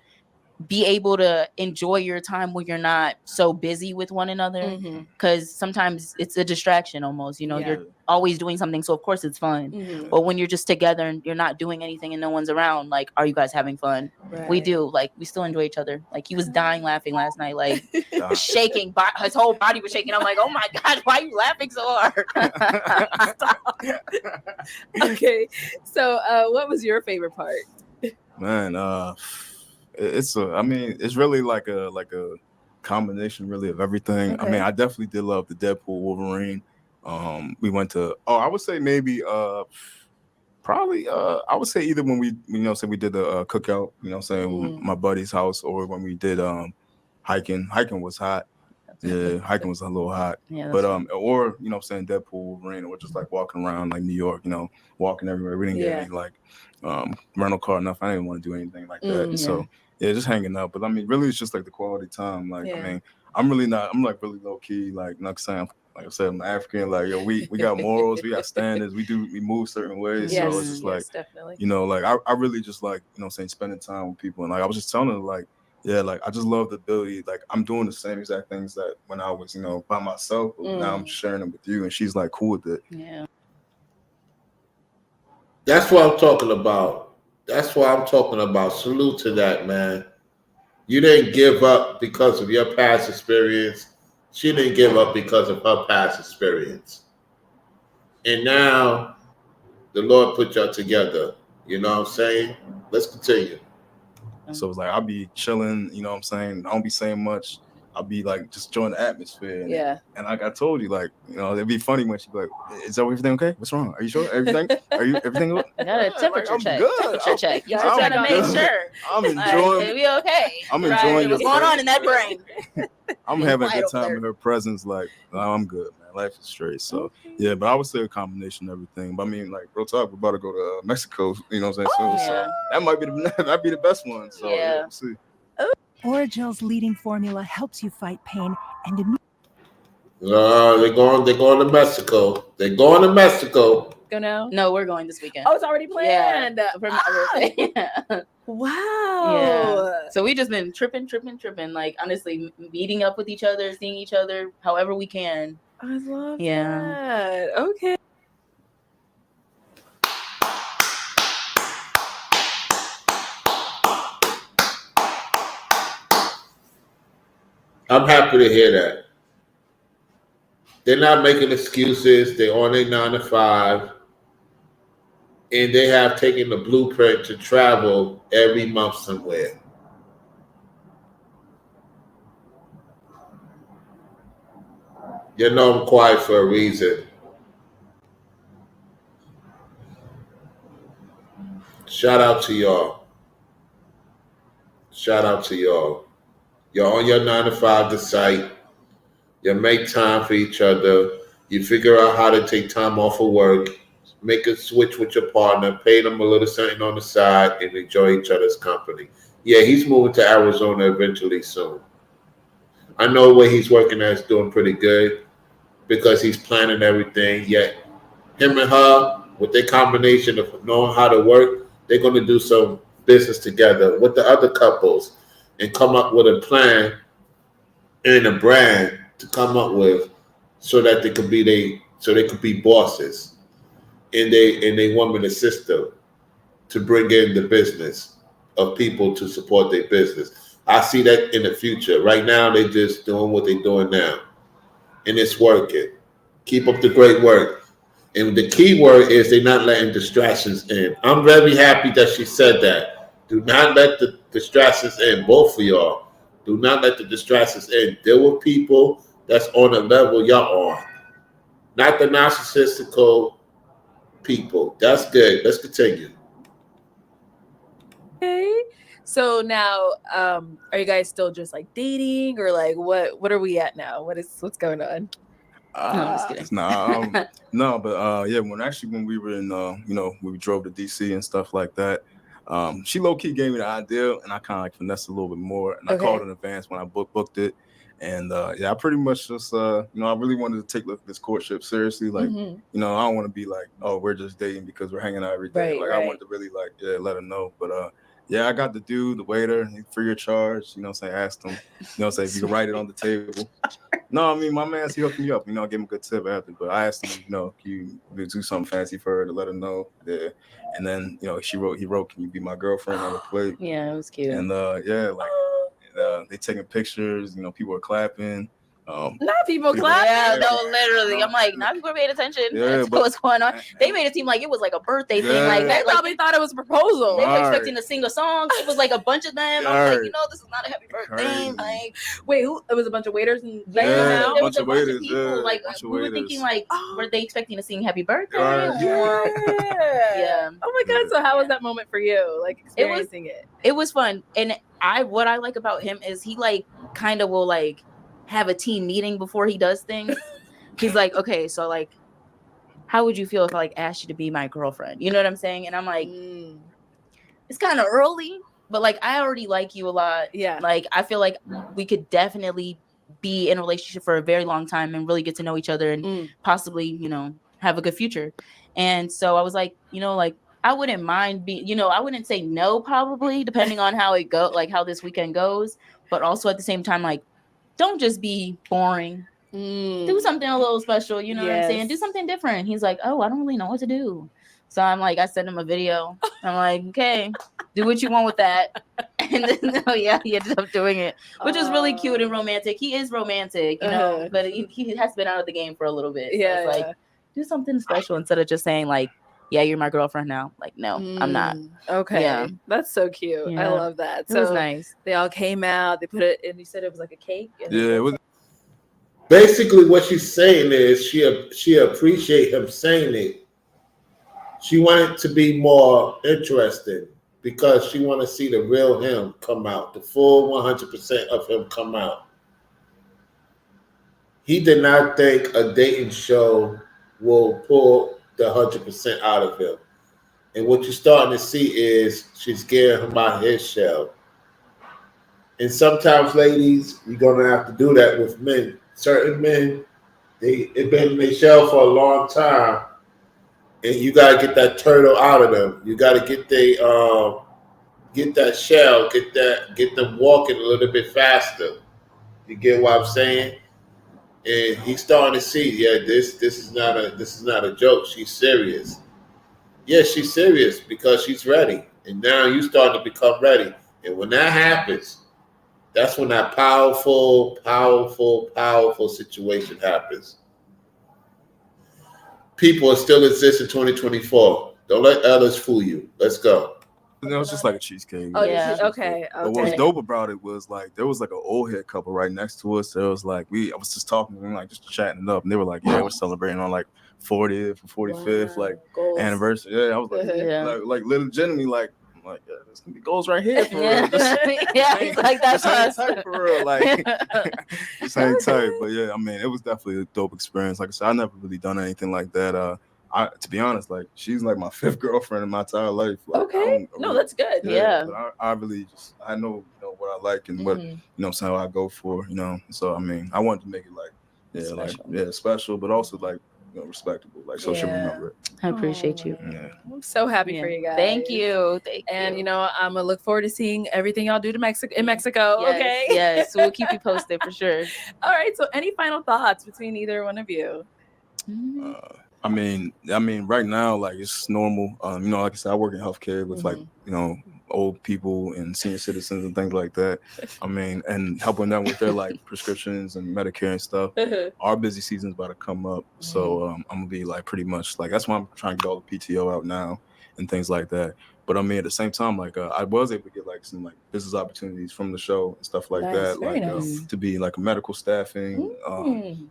be able to enjoy your time when you're not so busy with one another, because sometimes it's a distraction almost, you're always doing something. So of course it's fun, but when you're just together and you're not doing anything and no one's around, like, are you guys having fun? Right. We do. Like, we still enjoy each other. Like, he was dying laughing last night, like shaking, his whole body was shaking. I'm like, oh my God, why are you laughing so hard? Stop. Okay, so what was your favorite part? Man, it's really like a combination really of everything. Okay. I mean, I definitely did love the Deadpool Wolverine. We went to I would say maybe probably I would say either when we say we did the cookout, with my buddy's house, or when we did hiking. Hiking was hot. Yeah, hiking was a little hot. Yeah, but or Deadpool Wolverine, or just like walking around like New York, walking everywhere. We didn't get any like rental car, nothing. I didn't want to do anything like that. So yeah, just hanging out. But I mean, really, it's just like the quality time. Like, I mean, I'm like really low key. Like, not saying, like I said, I'm African. Like, yo, we got morals, we got standards. We move certain ways. Yes, So it's just like, definitely. like I really just like, spending time with people. And like I was just telling her, like, yeah, like I just love the ability. Like, I'm doing the same exact things that when I was, by myself. But now I'm sharing them with you, and she's like cool with it. Yeah. That's what I'm talking about. That's what I'm talking about. Salute to that, man. You didn't give up because of your past experience. She didn't give up because of her past experience. And now the Lord put y'all together. You know what I'm saying? Let's continue. So it's like I'll be chilling, you know what I'm saying? I don't be saying much. I'll be like just enjoying the atmosphere. And like I told you, like, it'd be funny when she'd be like, is everything okay? What's wrong? Are you sure? Everything? Everything good? I got a temperature check. Good. Temperature check. You just gotta make sure. I'm enjoying. Like, we okay? I'm enjoying what's going on in that brain. I'm having a good time in her presence. Like, no, I'm good, man. Life is straight. So yeah, but I would say a combination of everything. But I mean, like, real talk, we're about to go to Mexico. You know what I'm saying? So that might be that'd be the best one. So yeah, we'll see. Oragel's leading formula helps you fight pain and they're going to Mexico. They're going to Mexico. Go now? No, we're going this weekend. Oh, it's already planned. Yeah. Wow. Yeah. So we just been tripping. Like, honestly, meeting up with each other, seeing each other, however we can. I love that. Okay. I'm happy to hear that. They're not making excuses. They're on a 9 to 5. And they have taken the blueprint to travel every month somewhere. You know I'm quiet for a reason. Shout out to y'all. Shout out to y'all. You're on your 9 to 5 to site. You make time for each other. You figure out how to take time off of work. Make a switch with your partner. Pay them a little something on the side and enjoy each other's company. Yeah, he's moving to Arizona eventually soon. I know where he's working at is doing pretty good because he's planning everything. Yet him and her, with their combination of knowing how to work, they're going to do some business together with the other couples and come up with a plan and a brand to come up with so that they could be bosses and they want to assist them to bring in the business of people to support their business. I see that in the future. Right now, they're just doing what they're doing now, and it's working. Keep up the great work. And the key word is they're not letting distractions in. I'm very happy that she said that. Do not let the distractions in, both of y'all. Do not let the distractions in. Deal with people that's on the level y'all on. Not the narcissistical people. That's good. Let's continue. Okay. So now, are you guys still just like dating, or like what are we at now? What's going on? No, I'm just kidding. No, but yeah, when we were in, we drove to DC and stuff like that. She low key gave me the idea, and I kind of like finessed a little bit more. And I called in advance when I booked it, and yeah, I pretty much just I really wanted to take this courtship seriously. Like, I don't want to be like, oh, we're just dating because we're hanging out every day. Right, like, I wanted to really like, let her know. But yeah, I got the dude, the waiter, free of charge. Asked him, if you can write it on the table. No, I mean, my man, he hooked me up. I gave him a good tip after. But I asked him, can you do something fancy for her to let her know? Yeah. And then, he wrote, can you be my girlfriend on the plate? Yeah, it was cute. And yeah, like they taking pictures. People are clapping. Not people clapping. Yeah, no, literally. I'm like, now people paid attention. That's what's going on. They made it seem like it was like a birthday thing. Like they probably thought it was a proposal. They were expecting to sing a song. It was like a bunch of them. I was like, this is not a happy birthday. Like, wait, it was a bunch of waiters and there was a bunch of people. Like, we were thinking, like, were they expecting to sing happy birthday? Or... yeah. Oh my god! So how was that moment for you? Like experiencing it? It was fun. And what I like about him is he like kind of will like have a team meeting before he does things. He's like, okay, so like, how would you feel if I like asked you to be my girlfriend? You know what I'm saying? And I'm like, it's kind of early, but like, I already like you a lot. Yeah. Like, I feel like we could definitely be in a relationship for a very long time and really get to know each other and possibly, have a good future. And so I was like, like, I wouldn't mind being, I wouldn't say no, probably, depending on how it go, like how this weekend goes. But also at the same time, like, don't just be boring. Do something a little special. You know what I'm saying? Do something different. He's like, oh, I don't really know what to do. So I'm like, I sent him a video. I'm like, okay, do what you want with that. And then, he ended up doing it, which was really cute and romantic. He is romantic, but he has been out of the game for a little bit. So it's like, do something special instead of just saying like, yeah, you're my girlfriend now. Like, no, I'm not. Okay. Yeah. That's so cute. Yeah. I love that. It was nice. They all came out. They put it, and you said it was like a cake. Yeah, it was. Basically, what she's saying is she appreciate him saying it. She wanted to be more interesting because she want to see the real him come out, the full 100% of him come out. He did not think a dating show will pull the 100% out of him. And what you're starting to see is she's scaring him out of his shell. And sometimes, ladies, you're going to have to do that with men. Certain men, they've been in their shell for a long time. And you got to get that turtle out of them. You got to get that shell, get them walking a little bit faster. You get what I'm saying? And he's starting to see, this is not a joke. She's serious. Yeah, she's serious because she's ready. And now you start to become ready. And when that happens, that's when that powerful, powerful, powerful situation happens. People still exist in 2024. Don't let others fool you. Let's go. It was just like a cheesecake. Oh, yeah. Okay. But what was dope about it was like there was like an old head couple right next to us. There was like I was just talking to them, like just chatting it up, and they were like, "Yeah, we're celebrating on like 40th or 45th like anniversary." Yeah, I was like, like legitimately like. I'm like, yeah, this can be goals right here for real. He's like, that's us. Tight for real. Like, this ain't tight. But yeah, I mean, it was definitely a dope experience. Like I said, I never really done anything like that. To be honest, like she's like my 5th girlfriend in my entire life. Like, okay. No, that's good. Yeah. I really I know what I like and what how I go for, So I mean, I wanted to make it like special, but also like respectable, like so she'll remember it. I appreciate you. Yeah. I'm so happy for you guys. Thank you. And I'm gonna look forward to seeing everything y'all do in Mexico. Yes, okay. Yes, we'll keep you posted for sure. All right. So, any final thoughts between either one of you? I mean, right now, like it's normal. Like I said, I work in healthcare with like old people and senior citizens and things like that. I mean, and helping them with their like prescriptions and Medicare and stuff. Our busy season's about to come up, so I'm gonna be like pretty much like that's why I'm trying to get all the PTO out now and things like that. But I mean, at the same time, like I was able to get like some like business opportunities from the show and stuff like Nice, that, very like nice. to be like a medical staffing,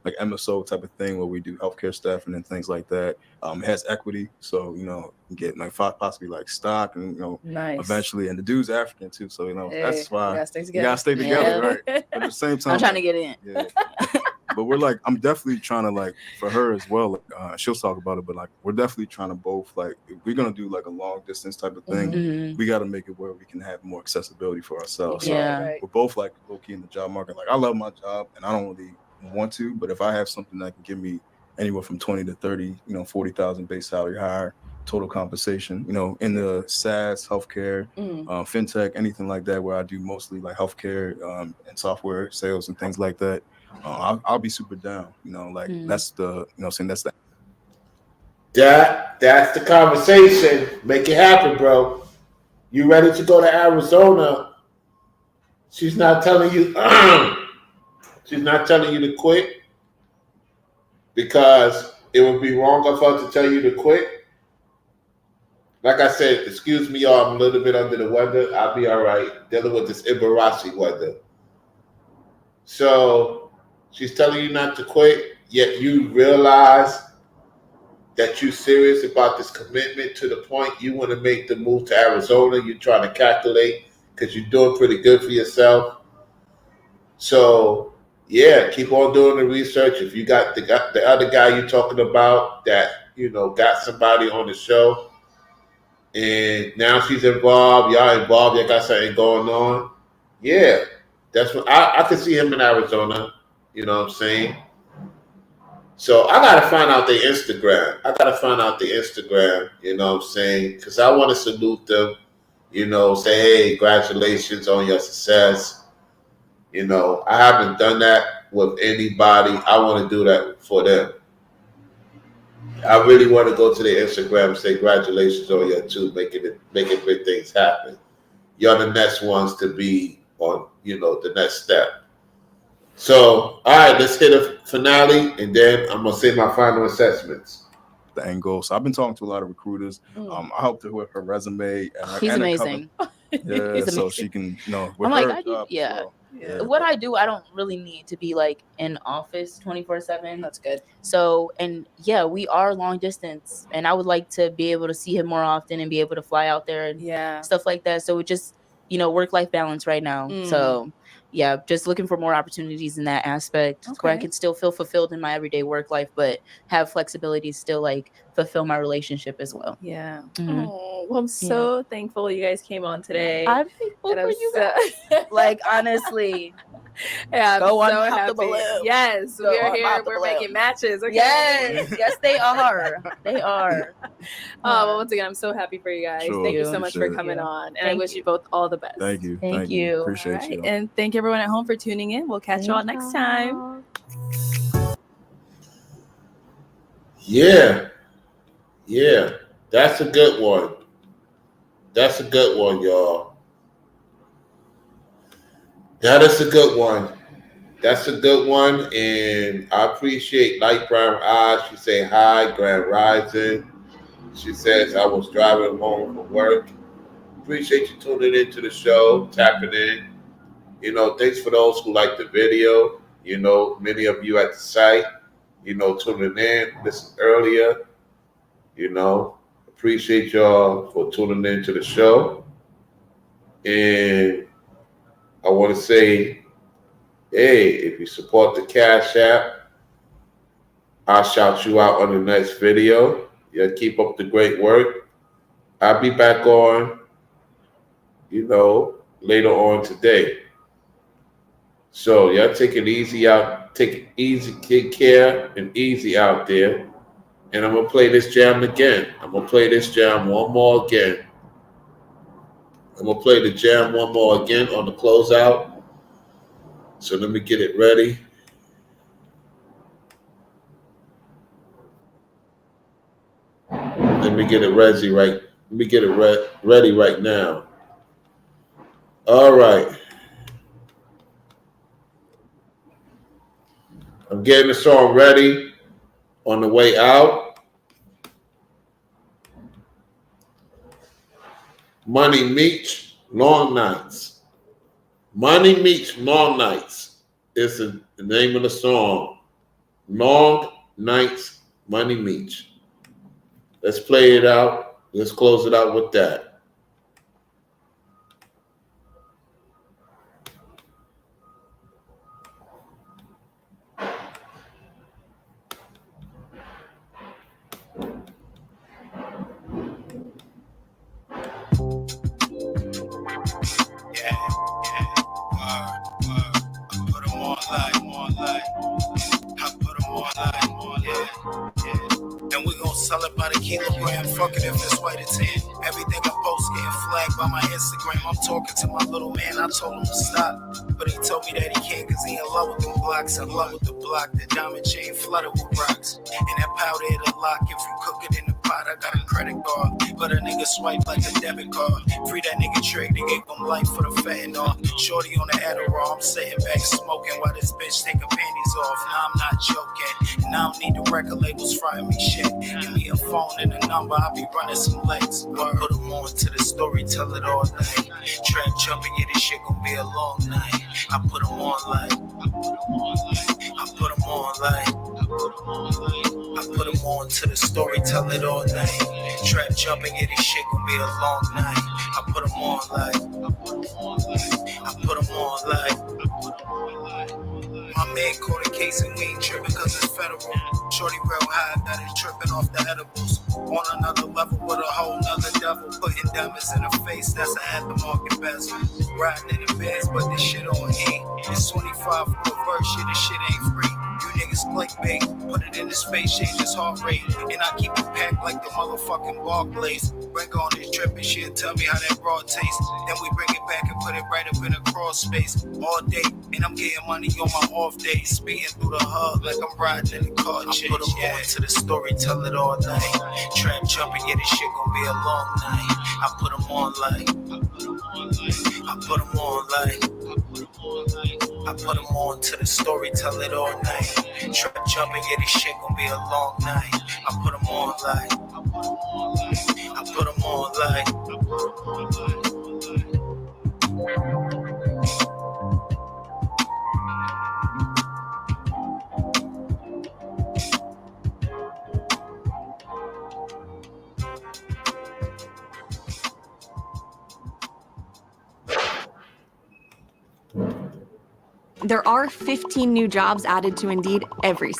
like MSO type of thing where we do healthcare staffing and things like that. It has equity, so you know, you get like possibly like stock, and you know, Nice. eventually. And the dude's African too, so you know Hey, that's why you gotta stay you together. gotta stay together, Yeah. right? But at the same time, I'm trying to like, get in. yeah. But we're like, I'm definitely trying to like for her as well. Like, she'll talk about it, but like we're definitely trying to both like if we're gonna do like a long distance type of thing, Mhm. we got to make it where we can have more accessibility for ourselves. So Yeah. Right. we're both like low key in the job market. Like I love my job and I don't really want to, but if I have something that can give me anywhere from 20 to 30, you know, 40,000 base salary higher, total compensation, you know, in the SaaS, healthcare, fintech, anything like that, where I do mostly like healthcare and software sales and things like that. I'll be super down, you know, like that's the, you know, saying that's the. That's the conversation. Make it happen, bro. You ready to go to Arizona? She's not telling you. She's not telling you to quit because it would be wrong of her to tell you to quit. Like I said, excuse me, y'all. I'm a little bit under the weather. I'll be all right dealing with this Ibarasi weather. So she's telling you not to quit, yet you realize that you're serious about this commitment to the point you want to make the move to Arizona. You're trying to calculate because you're doing pretty good for yourself. So yeah, keep on doing the research. If you got the other guy you're talking about that, you know, got somebody on the show and now she's involved, y'all involved, y'all got something going on. Yeah, that's what I could see him in Arizona. You know what I'm saying? So I gotta find out their Instagram. You know what I'm saying? Because I want to salute them. You know, say, hey, congratulations on your success. You know, I haven't done that with anybody. I want to do that for them. I really want to go to their Instagram and say congratulations on your two, making big things happen. You're the next ones to be on, you know, the next step. So, all right, let's hit a finale, and then I'm gonna say my final assessments. The end goal. So I've been talking to a lot of recruiters. I helped her with her resume. And He's and amazing. Yeah, He's so amazing. she can, you know, with I'm like, her I do, job as yeah. well. Yeah. What I do, I don't really need to be like in office 24/7. That's good. So, and yeah, we are long distance, and I would like to be able to see him more often and be able to fly out there and stuff like that. So it just, you know, work-life balance right now. So yeah, just looking for more opportunities in that aspect where I can still feel fulfilled in my everyday work life, but have flexibility to still like fulfill my relationship as well. Yeah. Mhm. Oh, well, I'm so thankful you guys came on today. I'm thankful And for I'm you so- guys. Like honestly, Yeah, I'm go on so Pop the happy. Balloon. Yes, Go we're on here. Pop the We're Balloon. making matches. Okay? yes, they are. They are. Well, once again, I'm so happy for you guys. Sure, Thank you so much for appreciate it. coming on, and I Thank wish you you. both all the best. Thank you. Thank you. Appreciate All right, you. and thank everyone at home for tuning in. We'll catch you all next time. Yeah, that's a good one. That's a good one, y'all. That is a good one. That's a good one, and I appreciate Light Brown Eyes. She say hi, Grand Rising. She says I was driving home from work. Appreciate you tuning into the show, tapping in. You know, thanks for those who like the video. You know, many of you at the site, you know, tuning in, listened earlier. You know, appreciate y'all for tuning into the show. And I want to say, hey, if you support the Cash App, I'll shout you out on the next video. Yeah, keep up the great work. I'll be back on, you know, later on today. So y'all take it easy out, take it easy, take care and easy out there. And I'm gonna play this jam again. I'm gonna play this jam one more again. I'm gonna play the jam one more again on the closeout. So let me get it ready. Let me get it ready right. Let me get it ready right now. All right. I'm getting the song ready on the way out. Money Meach, Long Nights. Money Meach, Long Nights is the name of the song. Long Nights, Money Meach. Let's play it out. Let's close it out with that. And we gon' sell it by the kilogram. Fuck it if it's white or tan. Everything I post getting flagged by my Instagram. I'm talking to my little man, I told him to stop. But he told me that he can't cause he in love with them blocks. In love with the block, the diamond chain flooded with rocks. And that powder it'll lock if you cook it in the pot. I got a credit card, but a nigga swipe like a debit card. Free that nigga trade, they gave him life for the fentanyl. Shorty on the Adderall, I'm sitting back smoking while this bitch take her panties off. Nah, I'm not joking. And I don't need the record labels frying me shit. Give me a phone and a number, I'll be running some legs. I put them on to the story, tell it all night. Trap jumping, yeah, this shit gon' be a long night. I put them on like, I put them on like, I put them on to the story, tell it all night. Trap jumping, yeah, this shit gon' be a long night. I put them on like, I put them on like. My man caught a case and we ain't tripping cause it's federal. Shorty real high, got it tripping off the edibles. On another level with a whole nother devil. Putting diamonds in her face, that's an aftermarket bezel. Riding in the Benz, but this shit on E. It's 25 for a verse, shit, this shit ain't free. You niggas clickbait, put it in the space, change his heart rate. And I keep it packed like the motherfucking Barclays. Bring on this trip and shit, tell me how that broad tastes. Then we bring it back and put it right up in a cross space. All day, and I'm getting money on my off days. Speeding through the hub like I'm riding in the car chase. I put them on to the story, tell it all night. Trap jumping, yeah, this shit gon' be a long night. I put them on like, I put them on like, I put them on to the story, tell it all night. Trap jumping, yeah, this shit gon' be a long night. I put them on like, I put them on like. There are 15 new jobs added to Indeed every